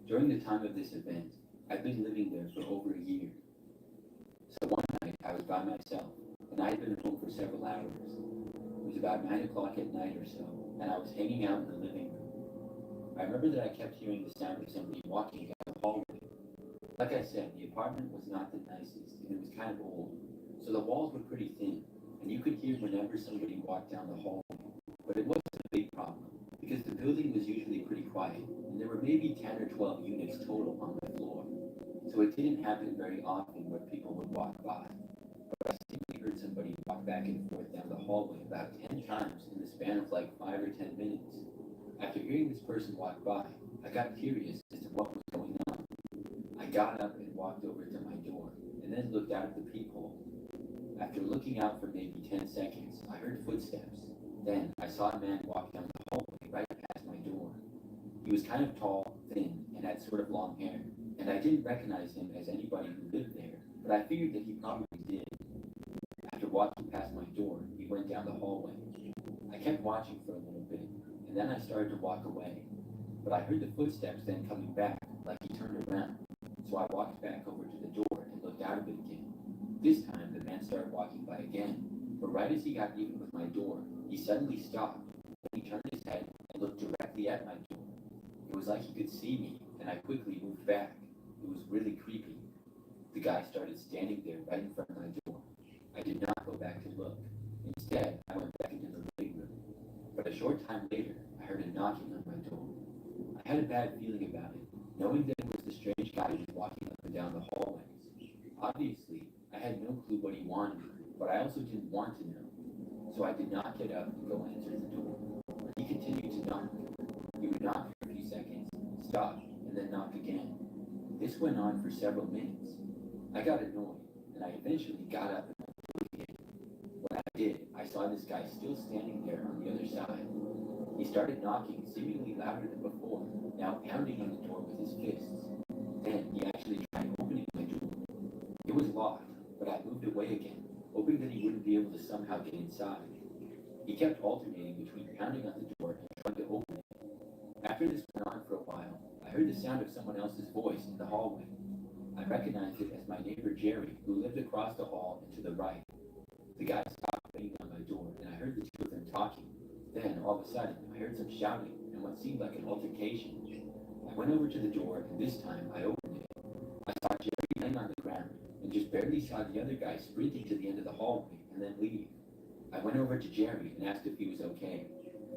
During the time of this event, I'd been living there for over a year. So one night, I was by myself, and I had been home for several hours. was about 9 o'clock at night or so, and I was hanging out in the living room. I remember that I kept hearing the sound of somebody walking down the hallway. Like I said, the apartment was not the nicest, and it was kind of old, so the walls were pretty thin, and you could hear whenever somebody walked down the hallway. But it wasn't a big problem, because the building was usually pretty quiet, and there were maybe 10 or 12 units total on the floor. So it didn't happen very often where people would walk by. But I simply heard somebody walk back and forth down the hallway about 10 times in the span of like 5 or 10 minutes. After hearing this person walk by, I got curious as to what was going on. I got up and walked over to my door, and then looked out of the peephole. After looking out for maybe 10 seconds, I heard footsteps. Then I saw a man walk down the hallway right past my door. He was kind of tall, thin, and had sort of long hair, and I didn't recognize him as anybody who lived there, but I figured that he probably did. After walking past my door, he went down the hallway. I kept watching for a little bit, and then I started to walk away. But I heard the footsteps then coming back, like he turned around. So I walked back over to the door and looked out of it again. This time, the man started walking by again, but right as he got even with my door, he suddenly stopped. Then he turned his head and looked directly at my door. It was like he could see me, and I quickly moved back. It was really creepy. The guy started standing there right in front of my door. I did not go back to look. Instead, I went back into the living room. But a short time later, I heard a knocking on my door. I had a bad feeling about it, knowing that it was the strange guy who was walking up and down the hallways. Obviously, I had no clue what he wanted, but I also didn't want to know. So I did not get up and go answer the door. He continued to knock. He would knock for a few seconds, stop, and then knock again. This went on for several minutes. I got annoyed, and I eventually got up and went to look again. When I did, I saw this guy still standing there on the other side. He started knocking seemingly louder than before, now pounding on the door with his fists. Then he actually tried opening my door. It was locked, but I moved away again, hoping that he wouldn't be able to somehow get inside. He kept alternating between pounding on the door and trying to open it. After this went on for a while, I heard the sound of someone else's voice in the hallway. I recognized it as my neighbor Jerry, who lived across the hall and to the right. The guy stopped banging on my door, and I heard the two of them talking. Then, all of a sudden, I heard some shouting and what seemed like an altercation. I went over to the door, and this time I opened it. I saw Jerry laying on the ground, and just barely saw the other guy sprinting to the end of the hallway and then leave. I went over to Jerry and asked if he was okay.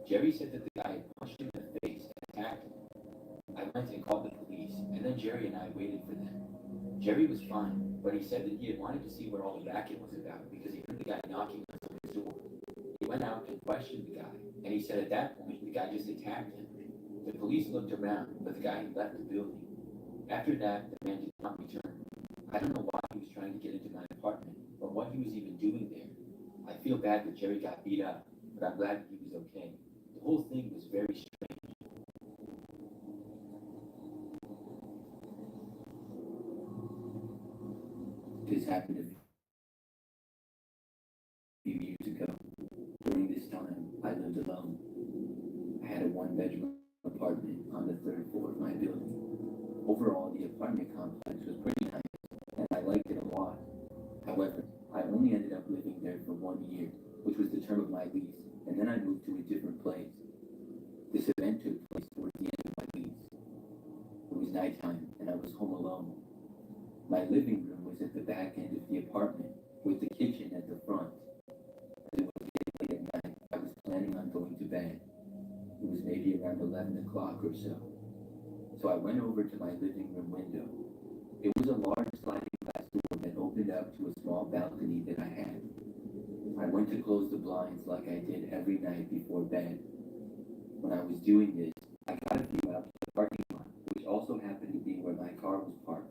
Jerry said that the guy had punched him in the face and attacked him. I went and called the police, and then Jerry and I waited for them. Jerry was fine, but he said that he had wanted to see what all the racket was about because he heard the guy knocking on someone's door. He went out and questioned the guy, and he said at that point the guy just attacked him. The police looked around, but the guy had left the building. After that, the man did not return. I don't know why he was trying to get into my apartment, or what he was even doing there. I feel bad that Jerry got beat up, but I'm glad that he was okay. The whole thing was very strange. This happened a few years ago. During this time, I lived alone. I had a one-bedroom apartment on the third floor of my building. Overall, the apartment complex was pretty nice, and I liked it a lot. However, I only ended up living there for 1 year, which was the term of my lease, and then I moved to a different place. This event took place towards the end of my lease. It was nighttime, and I was home alone. My living room was at the back end of the apartment, with the kitchen at the front. As it was getting late at night, I was planning on going to bed. It was maybe around 11 o'clock or so. So I went over to my living room window. It was a large sliding glass door that opened up to a small balcony that I had. I went to close the blinds like I did every night before bed. When I was doing this, I got a view out to the parking lot, which also happened to be where my car was parked.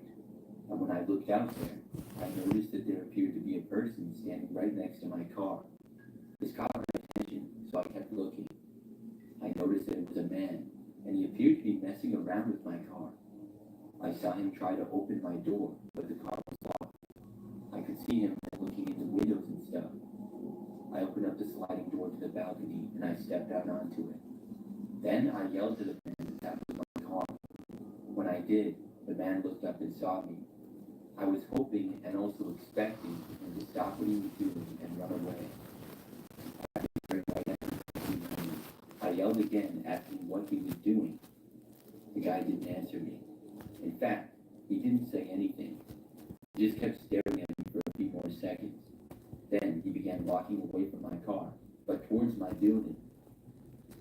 And when I looked out there, I noticed that there appeared to be a person standing right next to my car. This caught my attention, so I kept looking. I noticed that it was a man, and he appeared to be messing around with my car. I saw him try to open my door, but the car was locked. I could see him looking into windows and stuff. I opened up the sliding door to the balcony, and I stepped out onto it. Then I yelled to the man to tap my car. When I did, the man looked up and saw me. I was hoping and also expecting him to stop what he was doing and run away. I had this very yelled again, asking what he was doing. The guy didn't answer me. In fact, he didn't say anything. He just kept staring at me for a few more seconds. Then he began walking away from my car, but towards my building.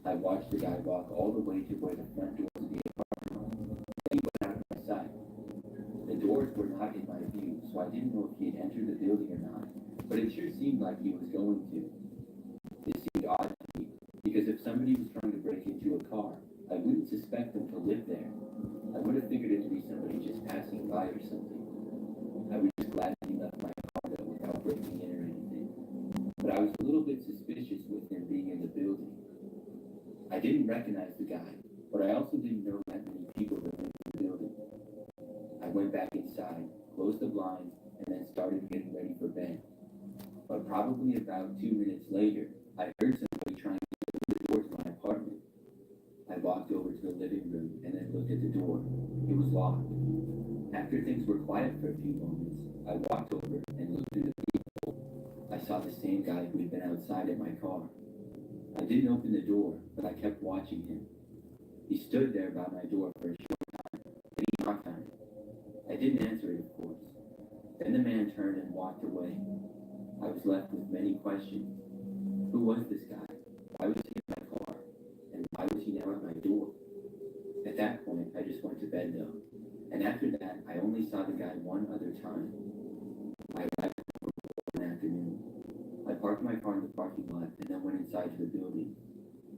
I watched the guy walk all the way to where the front door of the apartment was. Then he went out of my sight. The doors were not in my view, so I didn't know if he had entered the building or not, but it sure seemed like he was going to. It seemed odd to me, because if somebody was trying to break into a car, I wouldn't suspect them to live there. I would have figured it to be somebody just passing by or something. I was just glad he left my car there without breaking in or anything. But I was a little bit suspicious with him being in the building. I didn't recognize the guy, but I also didn't know that many people that went in the building. I went back inside, closed the blinds, and then started getting ready for bed. But probably about 2 minutes later, I heard somebody trying to open the door to my apartment. I walked over to the living room and then looked at the door. It was locked. After things were quiet for a few moments, I walked over and looked through the peephole. I saw the same guy who had been outside at my car. I didn't open the door, but I kept watching him. He stood there by my door for a short time, then he knocked on it. I didn't answer it, of course. Then the man turned and walked away. I was left with many questions. Who was this guy? Why was he in my car? And why was he now at my door? At that point, I just went to bed though. And after that, I only saw the guy one other time. I arrived one afternoon. I parked my car in the parking lot and then went inside to the building.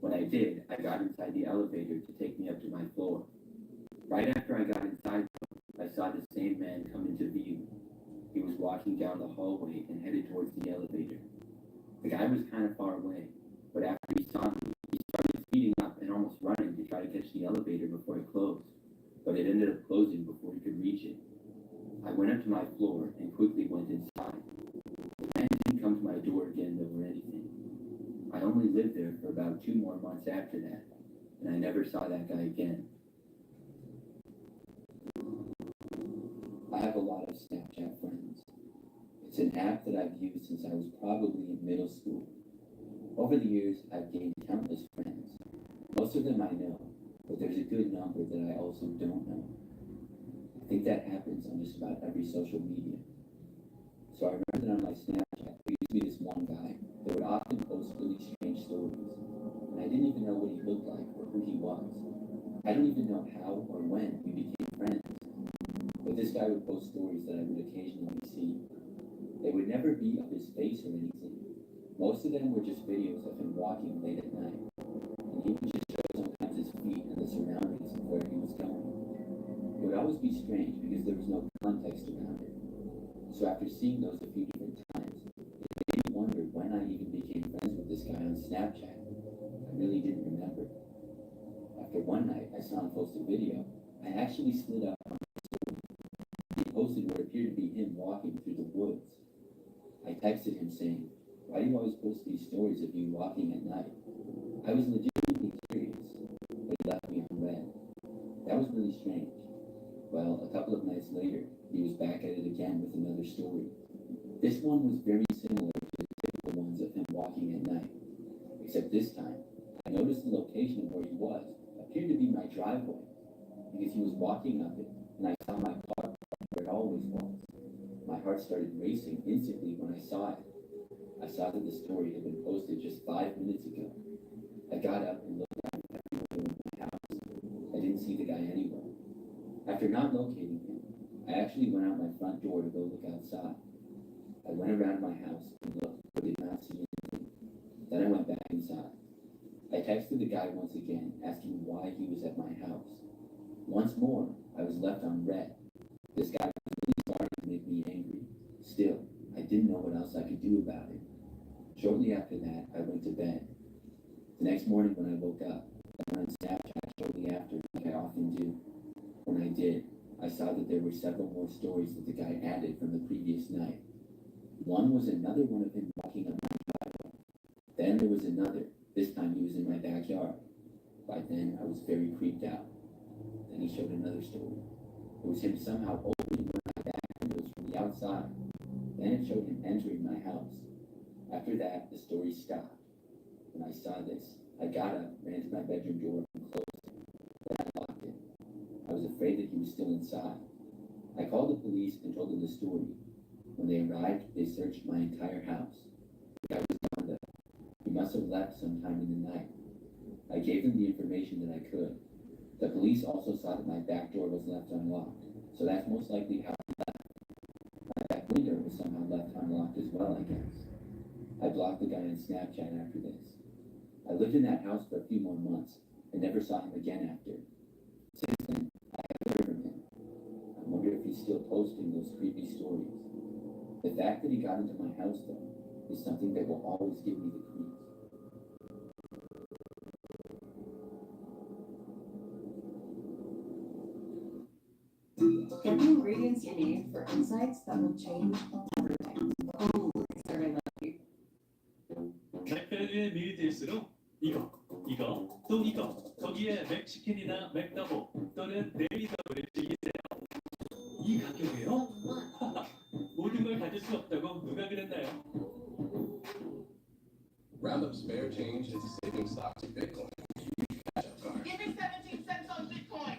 When I did, I got inside the elevator to take me up to my floor. Right after I got inside, I saw the same man come into view. He was walking down the hallway and headed towards the elevator. The guy was kind of far away, but after he saw me, he started speeding up and almost running to try to catch the elevator before it closed, but it ended up closing before he could reach it. I went up to my floor and quickly went inside. The man didn't come to my door again though or anything. I only lived there for about 2 more months after that, and I never saw that guy again. I have a lot of Snapchat friends. It's an app that I've used since I was probably in middle school. Over the years, I've gained countless friends. Most of them I know, but there's a good number that I also don't know. I think that happens on just about every social media. So I remember that on my Snapchat, there used to be this one guy that would often post really strange stories. And I didn't even know what he looked like or who he was. I don't even know how or when we became friends. But this guy would post stories that I would occasionally see. They would never be of his face or anything. Most of them were just videos of him walking late at night. And he would just show sometimes his feet and the surroundings of where he was going. It would always be strange because there was no context around it. So after seeing those a few different times, it made me wonder when I even became friends with this guy on Snapchat. I really didn't remember. After one night, I saw him post a video. I actually slid up on his story. He posted what appeared to be him walking through the woods. I texted him saying, "Why do you always post these stories of you walking at night?" I was legitimately curious, but he left me unread. That was really strange. Well, a couple of nights later, he was back at it again with another story. This one was very similar to the typical ones of him walking at night, except this time, I noticed the location of where he was appeared to be my driveway, because he was walking up it, and I saw my car where it always was. My heart started racing instantly when I saw it. I saw that the story had been posted just 5 minutes ago. I got up and looked out every window in my house. I didn't see the guy anywhere. After not locating him, I actually went out my front door to go look outside. I went around my house and looked, but did not see anything. Then I went back inside. I texted the guy once again, asking why he was at my house. Once more, I was left unread. This guy was really starting to make me angry. Still, I didn't know what else I could do about it. Shortly after that, I went to bed. The next morning when I woke up, I went on Snapchat shortly after, like I often do. When I did, I saw that there were several more stories that the guy added from the previous night. One was another one of him walking up my driveway. Then there was another. This time he was in my backyard. By then, I was very creeped out. Then he showed another story. It was him somehow opening one of my back windows from the outside. Then it showed him entering my house. After that, the story stopped. When I saw this, I I got up, ran to my bedroom door, and closed it. Then I locked it. I was afraid that he was still inside. I called the police and told them the story. When they arrived, they searched my entire house. The guy was gone though. He must have left sometime in the night. I gave them the information that I could. The police also saw that my back door was left unlocked, so that's most likely how he left. My back window was somehow left unlocked as well, I guess. I blocked the guy on Snapchat after this. I lived in that house for a few more months and never saw him again after. Since then, I haven't heard from him. I wonder if he's still posting those creepy stories. The fact that he got into my house, though, is something that will always give me the creeps. Get the ingredients you need for insights that will change everything. Ooh, serving that. 맥페르의 미리딜스로 이거, 또 이거, 거기에 맥치킨이나 맥더보 또는 데이더블을 즐기세요. 이 가격이에요? 모든 걸 가질 수 없다고 누가 그랬나요? Roundup's fair change is saving stocks in Bitcoin. Catch-up card. Give me 17 cents on Bitcoin.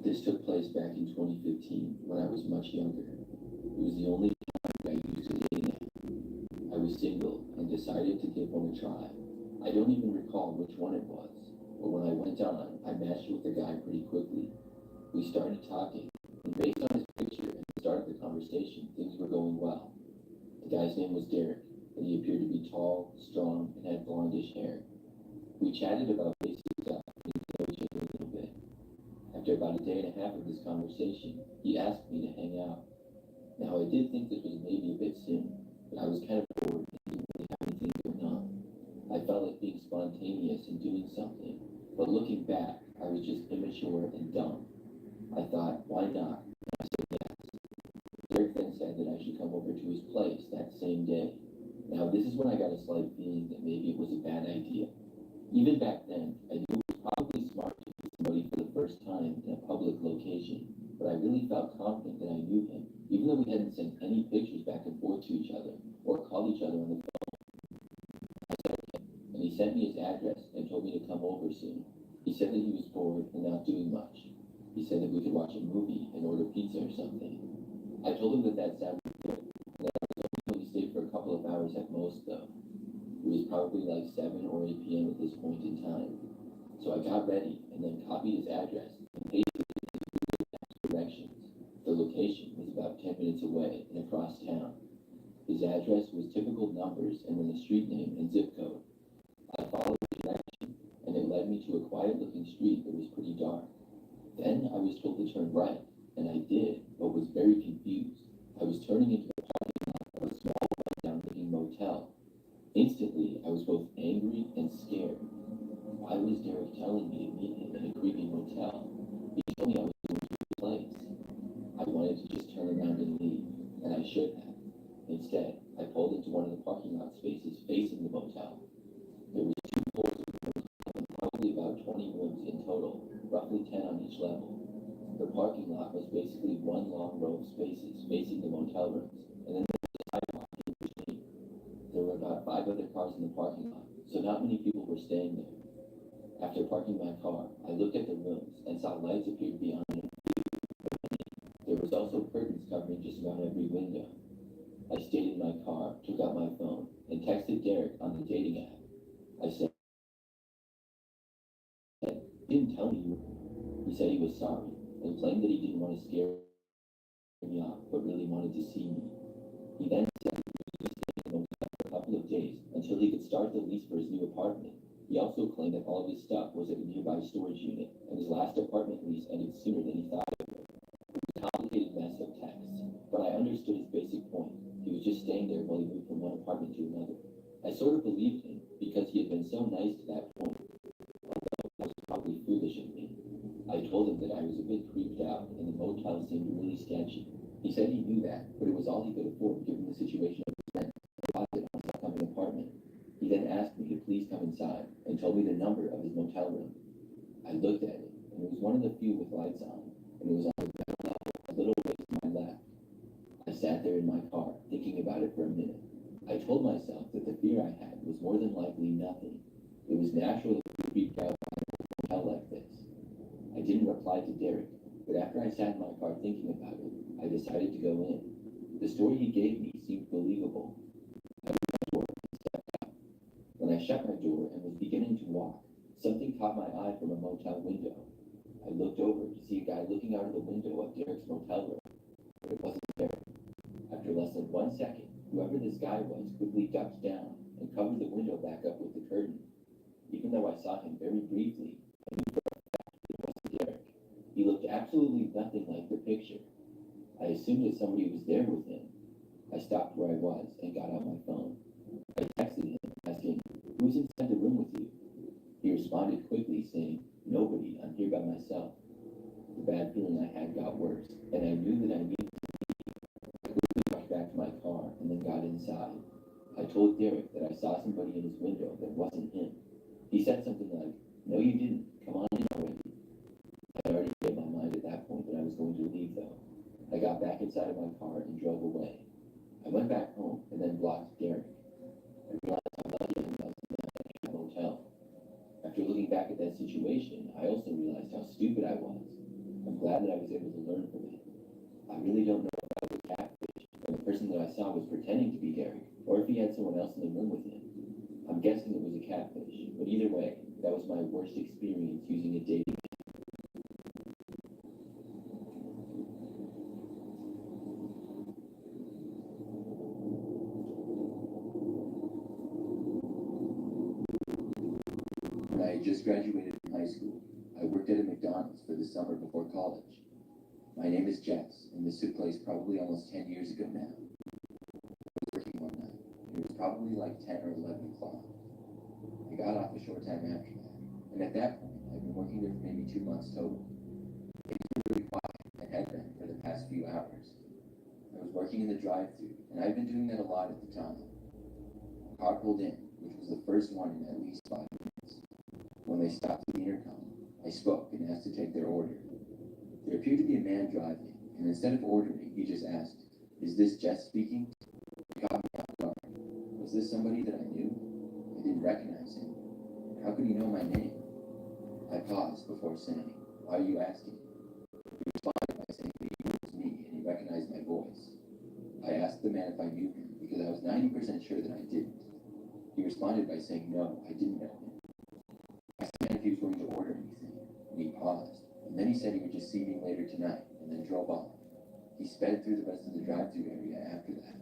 This took place back in 2015 when I was much younger. It was the only time I used a dating app. I was single and decided to give one a try. I don't even recall which one it was, but when I went on, I matched with the guy pretty quickly. We started talking, and based on his picture and the start of the conversation, things were going well. The guy's name was Derek, and he appeared to be tall, strong, and had blondish hair. We chatted about basic stuff and got to know each other a little bit. After about a day and a half of this conversation, he asked me to hang out. Now, I did think this was maybe a bit soon, but I was kind of bored and didn't really have anything going on. I felt like being spontaneous and doing something, but looking back, I was just immature and dumb. I thought, why not? And I said yes. Derek then said that I should come over to his place that same day. Now, this is when I got a slight feeling that maybe it was a bad idea. Even back then, I knew it was probably smart to meet somebody for the first time in a public location, but I really felt confident that I knew him, even though we hadn't sent any pictures back and forth to each other or called each other on the phone. I said okay, and he sent me his address and told me to come over soon. He said that he was bored and not doing much. He said that we could watch a movie and order pizza or something. I told him that sounded good, and that I was only going to stay for a couple of hours at most, though. It was probably like 7 or 8 p.m. at this point in time. So I got ready and then copied his address and pasted it in his Google Maps directions. The location was about 10 minutes away and across town. His address was typical numbers and then the street name and zip code. I followed the direction and it led me to a quiet-looking street that was pretty dark. Then I was told to turn right, and I did, but was very confused. I was turning into the parking lot of a small, rundown-looking motel. Instantly, I was both angry and scared. Why was Derek telling me to meet him in a creepy motel? He told me I was going to his place. I wanted to just turn around and leave, and I should have. Instead, I pulled into one of the parking lot spaces facing the motel. There was 2 floors of the motel and probably about 20 rooms in total, roughly 10 on each level. The parking lot was basically one long row of spaces facing the motel rooms, and then there was a sidewalk in between. There were about 5 other cars in the parking lot, so not many people were staying there. After parking my car, I looked at the rooms and saw lights appear to be on in a few. There was also curtains covering just about every window. I stayed in my car, took out my phone, and texted Derek on the dating app. I said, "He didn't tell me you." He said he was sorry, and claimed that he didn't want to scare me off, but really wanted to see me. He then said he was going to stay in the motel for a couple of days until he could start the lease for his new apartment. He also claimed that all of his stuff was at a nearby storage unit, and his last apartment lease ended sooner than he thought it would. It was a complicated mess of texts, but I understood his basic point. He was just staying there while he moved from one apartment to another. I sort of believed him, because he had been so nice to that point, although that was probably foolish of me. I told him that I was a bit creeped out, and the motel seemed really sketchy. He said he knew that, but it was all he could afford given the situation of his rent and deposit on his upcoming apartment. He then asked me to please come inside and told me the number of his motel room. I looked at it, and it was one of the few with lights on, and it was on the ground level, a little way to my left. I sat there in my car, thinking about it for a minute. I told myself that the fear I had was more than likely nothing. It was natural to be freaked out by a motel like this. I didn't reply to Derek, but after I sat in my car thinking about it, I decided to go in. The story he gave me seemed believable. I opened my door and stepped out. When I shut my door and was beginning to walk, something caught my eye from a motel window. I looked over to see a guy looking out of the window of Derek's motel room, but it wasn't Derek. After less than 1 second, whoever this guy was quickly ducked down and covered the window back up with the curtain. Even though I saw him very briefly, I knew for a fact that it wasn't Derek. He looked absolutely nothing like the picture. I assumed that somebody was there with him. I stopped where I was and got out my phone. I texted him asking, "Who's inside the room with you?" He responded quickly saying, "Nobody, I'm here by myself." The bad feeling I had got worse, and I knew that I needed to leave. I quickly rushed back to my car and then got inside. I told Derek that I saw somebody in his window that wasn't him. He said something like, "No, you didn't. Come on in already." I had already made my mind at that point that I was going to leave, though. I got back inside of my car and drove away. I went back home and then blocked Derek. I realized how lucky I was not at the motel. After looking back at that situation, I also realized how stupid I was. I'm glad that I was able to learn from it. I really don't know if I was a catfish, or the person that I saw was pretending to be Derek, or if he had someone else in the room with him. I'm guessing it was a catfish, but either way, that was my worst experience using a dating app. When I had just graduated from high school, I worked at a McDonald's for the summer before college. My name is Jess, and this took place probably almost 10 years ago now. I was working one night, and it was probably like 10 or 11 o'clock. I got off a short time after that, and at that point, I'd been working there for maybe 2 months total. Things were really quiet and had been for the past few hours. I was working in the drive-thru, and I'd been doing that a lot at the time. A car pulled in, which was the first one in at least 5 minutes. When they stopped at the intercom, I spoke and asked to take their order. There appeared to be a man driving, and instead of ordering, he just asked, "Is this Jess speaking?" It caught me off guard. Was this somebody that I knew? I didn't recognize him. How could he know my name? I paused before saying, "Why are you asking?" He responded by saying that he knew it was me and he recognized my voice. I asked the man if I knew him because I was 90% sure that I didn't. He responded by saying no, I didn't know him. I asked him if he was going to order anything, and he paused, and then he said he would just see me later tonight, and then drove off. He sped through the rest of the drive-thru area after that.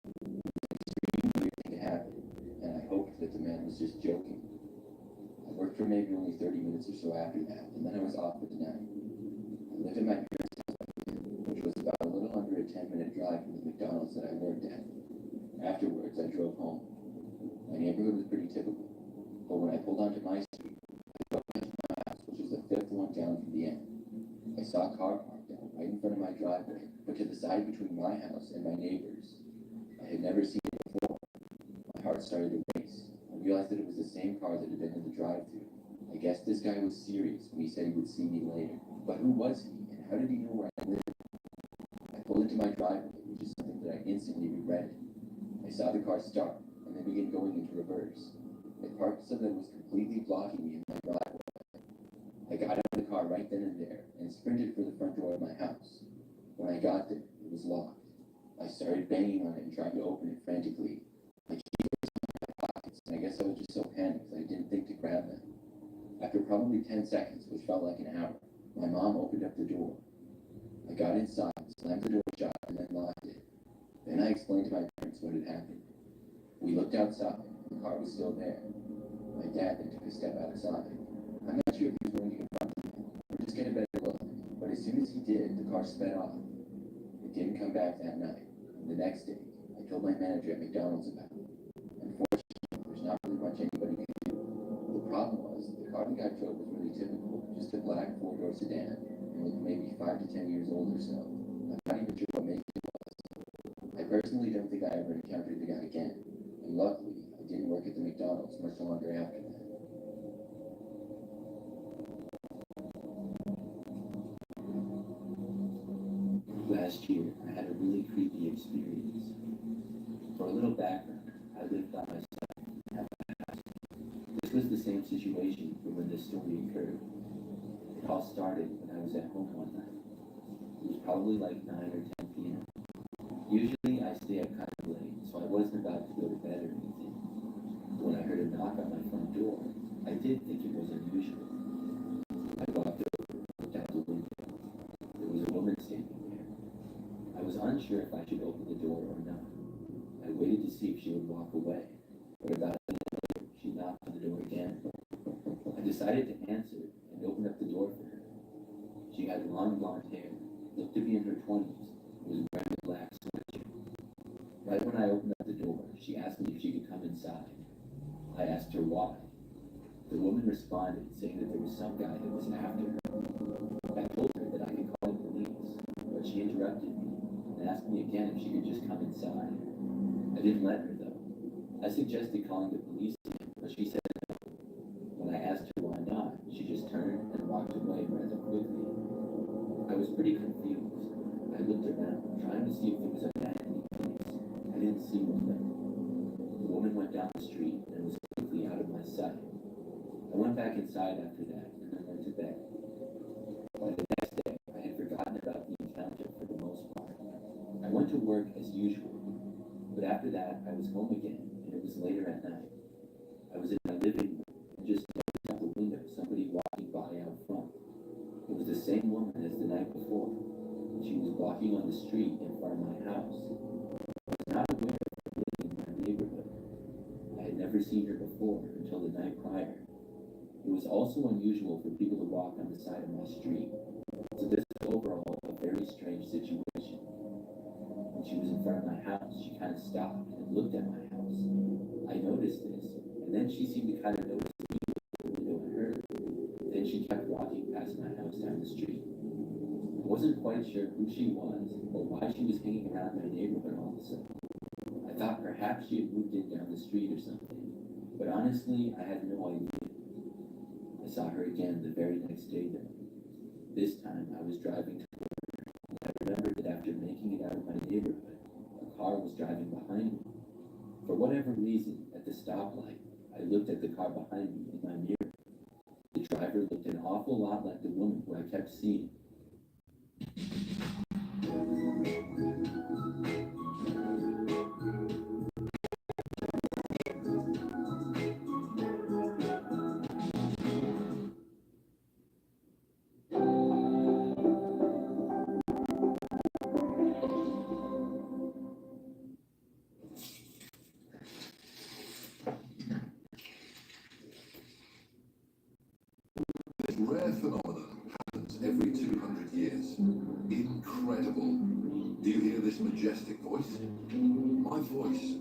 It was an extremely weird thing to happen, and I hoped that the man was just joking. I worked for maybe only 30 minutes or so after that, and then I was off for the night. I lived at my parents' house back then, which was about a little under a 10-minute drive from the McDonald's that I worked at. Afterwards, I drove home. My neighborhood was pretty typical, but when I pulled onto my street, I drove into my house, which was the fifth one down from the end. I saw a car parked out right in front of my driveway, but to the side between my house and my neighbor's. I had never seen it before. My heart started to race. I realized that it was the same car that had been in the drive-thru. I guess this guy was serious when he said he would see me later. But who was he, and how did he know where I lived? I pulled into my driveway, which is something that I instantly regretted. I saw the car start, and then begin going into reverse. It parked so that it was completely blocking me in my driveway. I got out of the car right then and there, and sprinted for the front door of my house. When I got there, it was locked. I started banging on it and trying to open it frantically. My keys were in my pockets, and I guess I was just so panicked that I didn't think to grab them. After probably 10 seconds, which felt like an hour, my mom opened up the door. I got inside, slammed the door shut, and then locked it. Then I explained to my parents what had happened. We looked outside, and the car was still there. My dad then took a step outside. I'm not sure if he was going to confront the man, or just get a better look, but as soon as he did, the car sped off. It didn't come back that night, and the next day, I told my manager at McDonald's about it. Unfortunately, there's not really much anybody can do. The problem was, the car the guy drove was really typical, just a black four-door sedan, and looked maybe 5 to 10 years old or so. I'm not even sure what make again, and luckily, I didn't work at the McDonald's much longer after that. Last year, I had a really creepy experience. For a little background, I lived by myself and had my house. This was the same situation from when this story occurred. It all started when I was at home one night. It was probably like 9 or 10 p.m. Usually I stay up kind of late, so I wasn't about to go to bed or anything. When I heard a knock on my front door, I did think it was unusual. I walked over, looked out the window. There was a woman standing there. I was unsure if I should open the door or not. I waited to see if she would walk away, but about a minute later, she knocked on the door again. I decided to answer and open up the door for her. She had long blonde hair, looked to be in her 20s, and was wearing a black sweatshirt. Right when I opened up the door, she asked me if she could come inside. I asked her why. The woman responded, saying that there was some guy that was after her. I told her that I could call the police, but she interrupted me and asked me again if she could just come inside. I didn't let her, though. I suggested calling the police again, but she said no. When I asked her why not, she just turned and walked away rather quickly. I was pretty confused. I looked around, trying to see if there was a man in the place. I didn't see one, though. The woman went down the street and was quickly out of my sight. I went back inside after that and then went to bed. By the next day, I had forgotten about the encounter for the most part. I went to work as usual, but after that, I was home again, and it was later at night. I was in my living room and just noticed out the window somebody walking by out front. It was the same woman as the night before, and she was walking on the street in front of my house. I was not aware of her living in my neighborhood. I had never seen her before until the night prior. It was also unusual for people to walk on the side of my street, so this was overall a very strange situation. When she was in front of my house, she kind of stopped and looked at my house. I noticed this, and then she seemed to kind of notice me through the window and her. Then she kept walking past my house down the street. I wasn't quite sure who she was or why she was hanging around my neighborhood all of a sudden. I thought perhaps she had moved in down the street or something, but honestly, I had no idea. I saw her again the very next day, though. This time, I was driving to work, and I remembered that after making it out of my neighborhood, a car was driving behind me. For whatever reason, at the stoplight, I looked at the car behind me in my mirror. The driver looked an awful lot like the woman who I kept seeing. This rare phenomenon happens every 200 years. Incredible. Do you hear this majestic voice? My voice.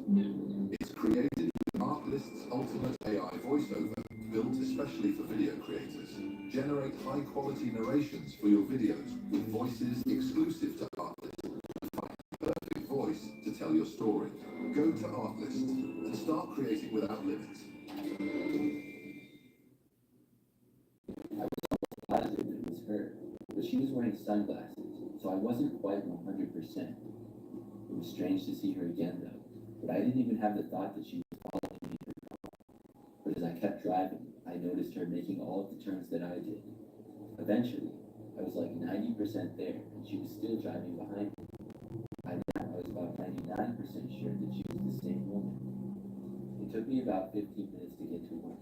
It's created with Artlist's ultimate AI voiceover, built especially for video creators. Generate high-quality narrations for your videos with voices exclusive to Artlist. Find the perfect voice to tell your story. Go to Artlist and start creating without limits. Positive it was her, but she was wearing sunglasses, so I wasn't quite 100%. It was strange to see her again, though, but I didn't even have the thought that she was following me in her car. But as I kept driving, I noticed her making all of the turns that I did. Eventually, I was like 90% there, and she was still driving behind me. By now, I was about 99% sure that she was the same woman. It took me about 15 minutes to get to work.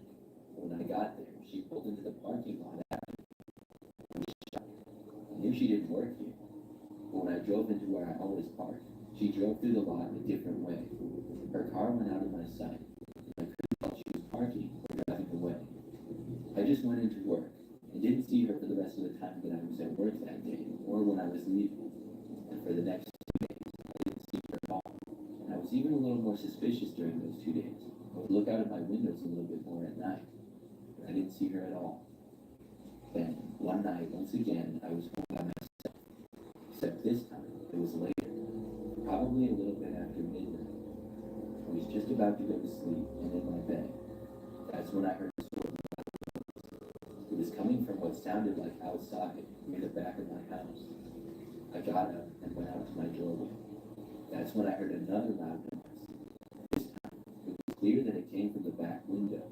When I got there, she pulled into the parking lot after me. I knew she didn't work here, but when I drove into where I always parked, she drove through the lot a different way. Her car went out of my sight, and I couldn't tell if she was parking or driving away. I just went into work and didn't see her for the rest of the time that I was at work that day or when I was leaving. And for the next 2 days, I didn't see her at all. And I was even a little more suspicious during those 2 days. I would look out of my windows a little bit more at night, but I didn't see her at all. Then, one night, once again, I was home by myself. Except this time, it was later, probably a little bit after midnight. I was was just about to go to sleep and in my bed. That's when I heard a sword. It was coming from what sounded like outside, near the back of my house. I got up and went out to my doorway. That's when I heard another loud noise. This time, it was clear that it came from the back window.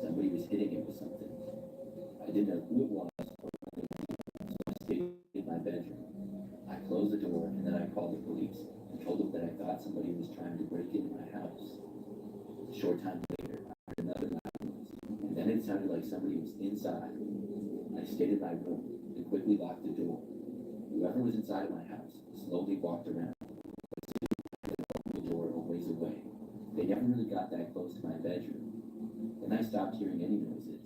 Somebody was hitting it with something. I didn't know who it was or what they were doing, so I stayed in my bedroom. I closed the door and then I called the police and told them that I thought somebody was trying to break into my house. A short time later, I heard another loud noise, and then it sounded like somebody was inside. I stayed in my room and quickly locked the door. Whoever was inside of my house slowly walked around, but soon they opened the door a ways away. They never really got that close to my bedroom. Then I stopped hearing any noises.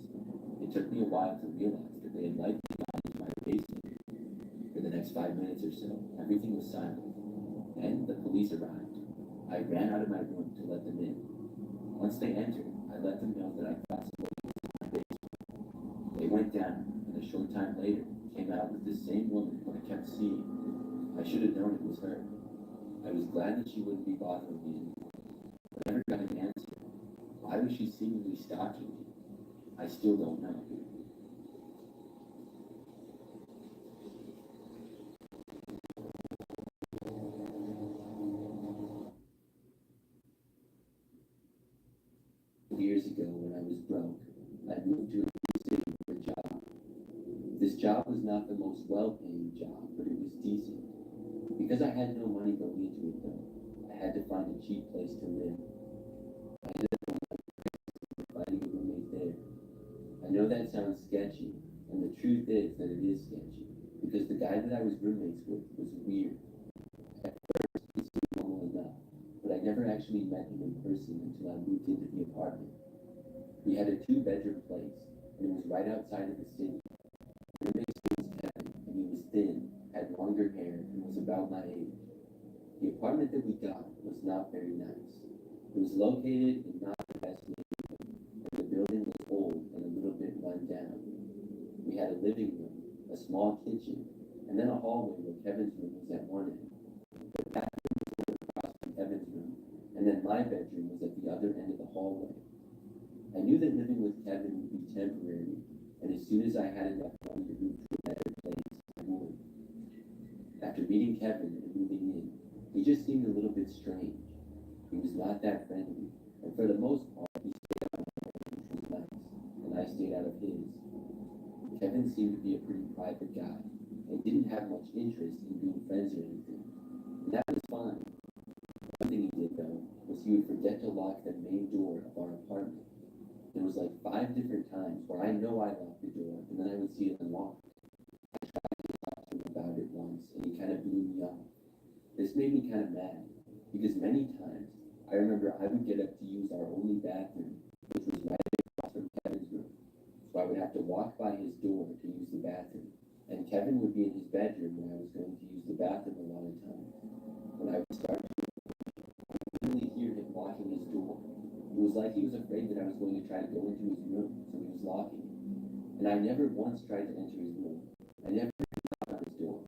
It took me a while to realize that they had likely gone into my basement. For the next 5 minutes or so, everything was silent. Then the police arrived. I ran out of my room to let them in. Once they entered, I let them know that I thought somebody was in my basement. They went down, and a short time later, came out with the same woman who I kept seeing. I should have known it was her. I was glad that she wouldn't be bothering me anymore. But I never got an answer. Why was she seemingly stalking me? I still don't know. Years ago, when I was broke, I moved to a new city for a job. This job was not the most well-paying job, but it was decent. Because I had no money going into it, though, I had to find a cheap place to live. I ended up going on Craigslist and finding a roommate there. I know that sounds sketchy, and the truth is that it is sketchy, because the guy that I was roommates with was weird. At first, he seemed normal enough, but I never actually met him in person until I moved into the apartment. We had a 2-bedroom place, and it was right outside of the city. My roommate's name was Kevin, and he was thin, had longer hair, and was about my age. The apartment that we got was not very nice. It was located in not the best neighborhood, and the building was old and a little bit run down. We had a living room, a small kitchen, and then a hallway where Kevin's room was at one end. The bathroom was across from Kevin's room, and then my bedroom was at the other end of the hallway. I knew that living with Kevin would be temporary, and as soon as I had enough money to move to a better place, I would. After meeting Kevin and moving in, he just seemed a little bit strange. He was not that friendly, and for the most part, he stayed out of my way, which was nice, and I stayed out of his. Kevin seemed to be a pretty private guy, and didn't have much interest in being friends or anything, and that was fine. One thing he did, though, was he would forget to lock the main door of our apartment. There was like 5 different times where I know I locked the door, and then I would see it unlocked. I tried to talk to him about it once, and he kind of blew me off. This made me kind of mad, because many times, I remember I would get up to use our only bathroom, which was right across from Kevin's room. So I would have to walk by his door to use the bathroom, and Kevin would be in his bedroom when I was going to use the bathroom a lot of times. When I would start to I could really hear him locking his door. It was like he was afraid that I was going to try to go into his room, so he was locking it. And I never once tried to enter his room. I never knocked on his door.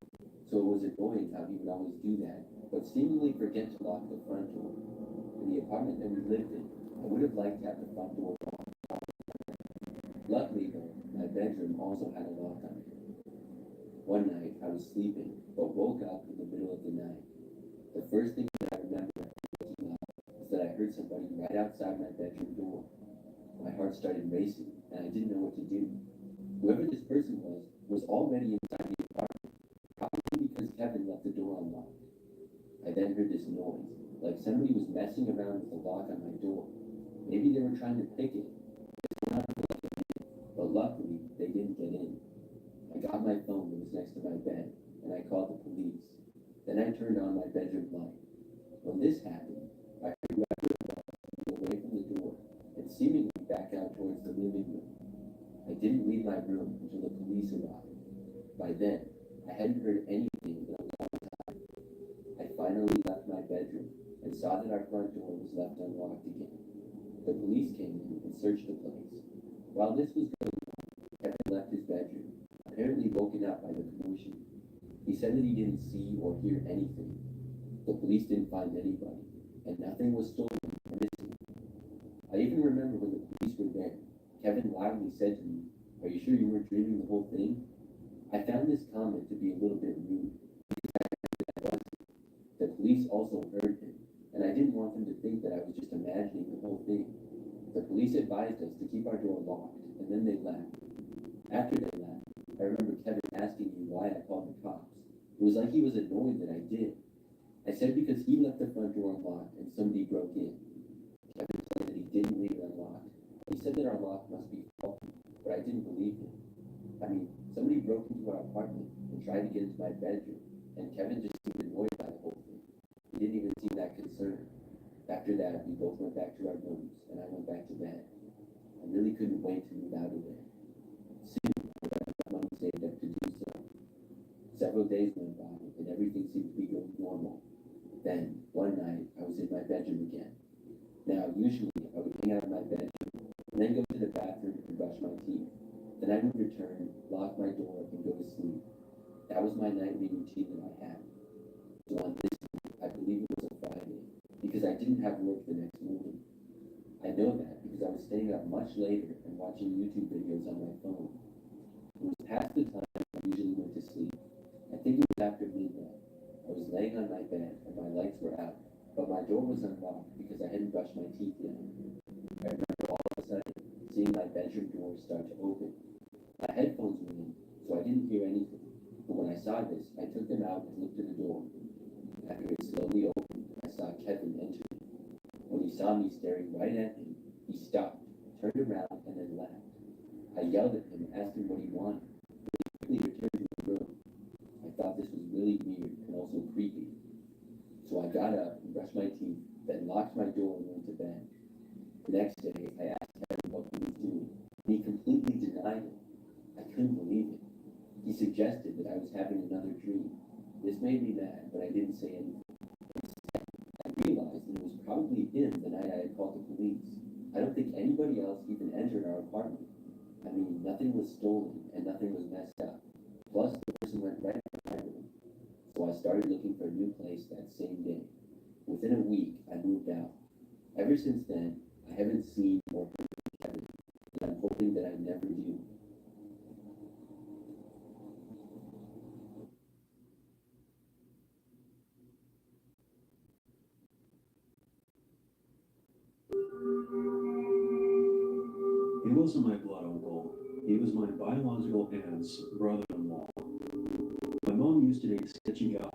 So it was annoying how he would always do that, but seemingly forget to lock the front door. In the apartment that we lived in, I would have liked to have the front door locked. Luckily, though, my bedroom also had a lock on it. One night, I was sleeping, but woke up in the middle of the night. The first thing that I remember after waking up was that I heard somebody right outside my bedroom door. My heart started racing, and I didn't know what to do. Whoever this person was already inside the apartment, probably because Kevin left the door unlocked. I then heard this noise, like somebody was messing around with the lock on my door. Maybe they were trying to pick it. This went on for like a minute, but luckily, they didn't get in. I got my phone that was next to my bed, and I called the police. Then I turned on my bedroom light. When this happened, I heard whoever it was move away from the door and seemingly back out towards the living room. I didn't leave my room until the police arrived. By then, I hadn't heard anything in a long time. I finally left my bedroom and saw that our front door was left unlocked again. The police came in and searched the place. While this was going on, Kevin left his bedroom, apparently woken up by the commotion. He said that he didn't see or hear anything. The police didn't find anybody, and nothing was stolen or missing. I even remember when the police were there, Kevin loudly said to me, "Are you sure you weren't dreaming the whole thing?" I found this comment to be a little bit rude. The police also heard him, and I didn't want them to think that I was just imagining the whole thing. The police advised us to keep our door locked, and then they left. After they left, I remember Kevin asking me why I called the cops. It was like he was annoyed that I did. I said because he left the front door unlocked and somebody broke in. Kevin said that he didn't leave it unlocked. He said that our lock must be faulty, but I didn't believe him. I mean, somebody broke into our apartment and tried to get into my bedroom, and Kevin just seemed annoyed by the whole thing. He didn't even seem that concerned. After that, we both went back to our rooms, and I went back to bed. I really couldn't wait to move out of there. Soon, I got enough money saved up to do so. Several days went by, and everything seemed to be going normal. Then, one night, I was in my bedroom again. Now, usually, I would hang out in my bedroom, and then go to the bathroom and brush my teeth. Then I would return, lock my door, and go to sleep. That was my nightly routine that I had. So on this night, I believe it was a Friday, because I didn't have work the next morning. I know that because I was staying up much later and watching YouTube videos on my phone. It was past the time I usually went to sleep. I think it was after midnight. I was laying on my bed and my lights were out, but my door was unlocked because I hadn't brushed my teeth yet. I remember all of a sudden seeing my bedroom door start to open. My headphones were in, so I didn't hear anything. But when I saw this, I took them out and looked at the door. After it slowly opened, I saw Kevin enter. When he saw me staring right at him, he stopped, turned around, and then left. I yelled at him, asked him what he wanted, but he quickly returned to his room. I thought this was really weird and also creepy. So I got up and brushed my teeth, then locked my door and went to bed. The next day, I asked Kevin what he was doing, and he completely denied it. I couldn't believe it. He suggested that I was having another dream. This made me mad, but I didn't say anything. Instead, I realized that it was probably him the night I had called the police. I don't think anybody else even entered our apartment. I mean, nothing was stolen and nothing was messed up. Plus, the person went right to my room. So I started looking for a new place that same day. Within a week, I moved out. Ever since then, I haven't seen or heard from Kevin, and I'm hoping that I never do. He wasn't my blood uncle. He was my biological aunt's brother-in-law. My mom used to date sketchy guy.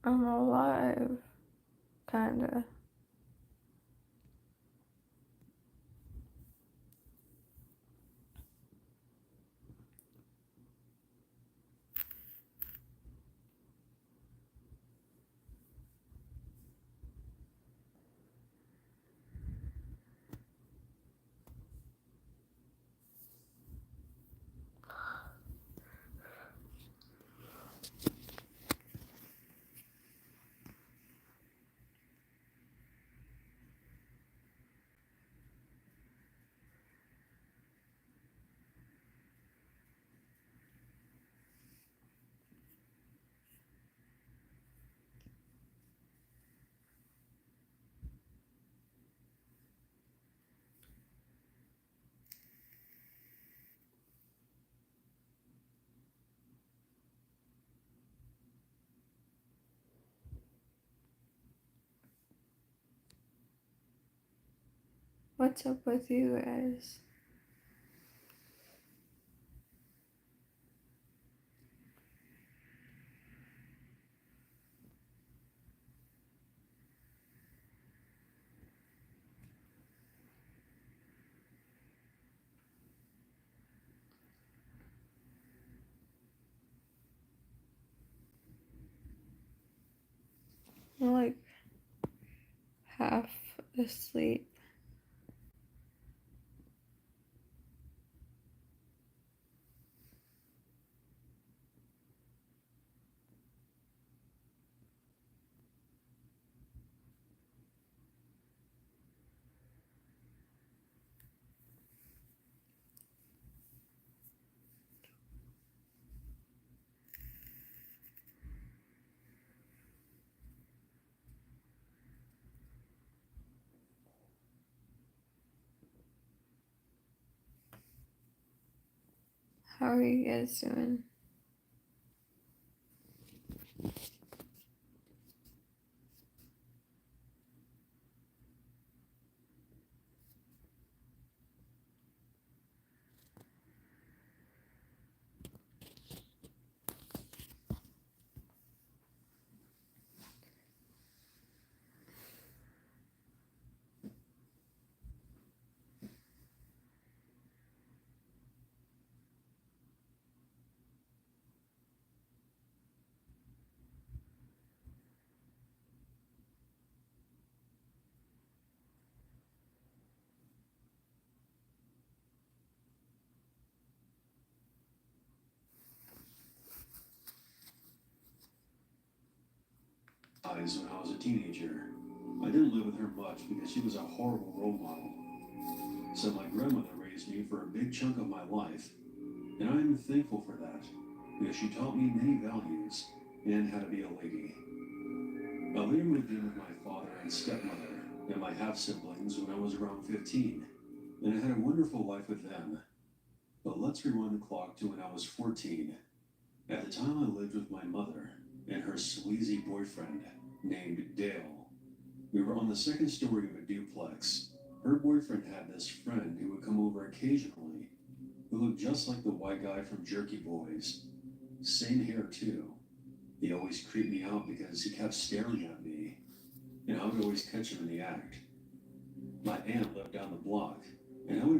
I'm alive, kinda. What's up with you guys? I'm like half asleep. How are you guys doing? When I was a teenager. I didn't live with her much because she was a horrible role model. So my grandmother raised me for a big chunk of my life, and I'm thankful for that because she taught me many values and how to be a lady. I later moved in with my father and stepmother and my half-siblings when I was around 15, and I had a wonderful life with them. But let's rewind the clock to when I was 14. At the time, I lived with my mother and her sleazy boyfriend named Dale. We were on the second story of a duplex. Her boyfriend had this friend who would come over occasionally, who looked just like the white guy from Jerky Boys. Same hair, too. He always creeped me out because he kept staring at me, and I would always catch him in the act. My aunt lived down the block, and I would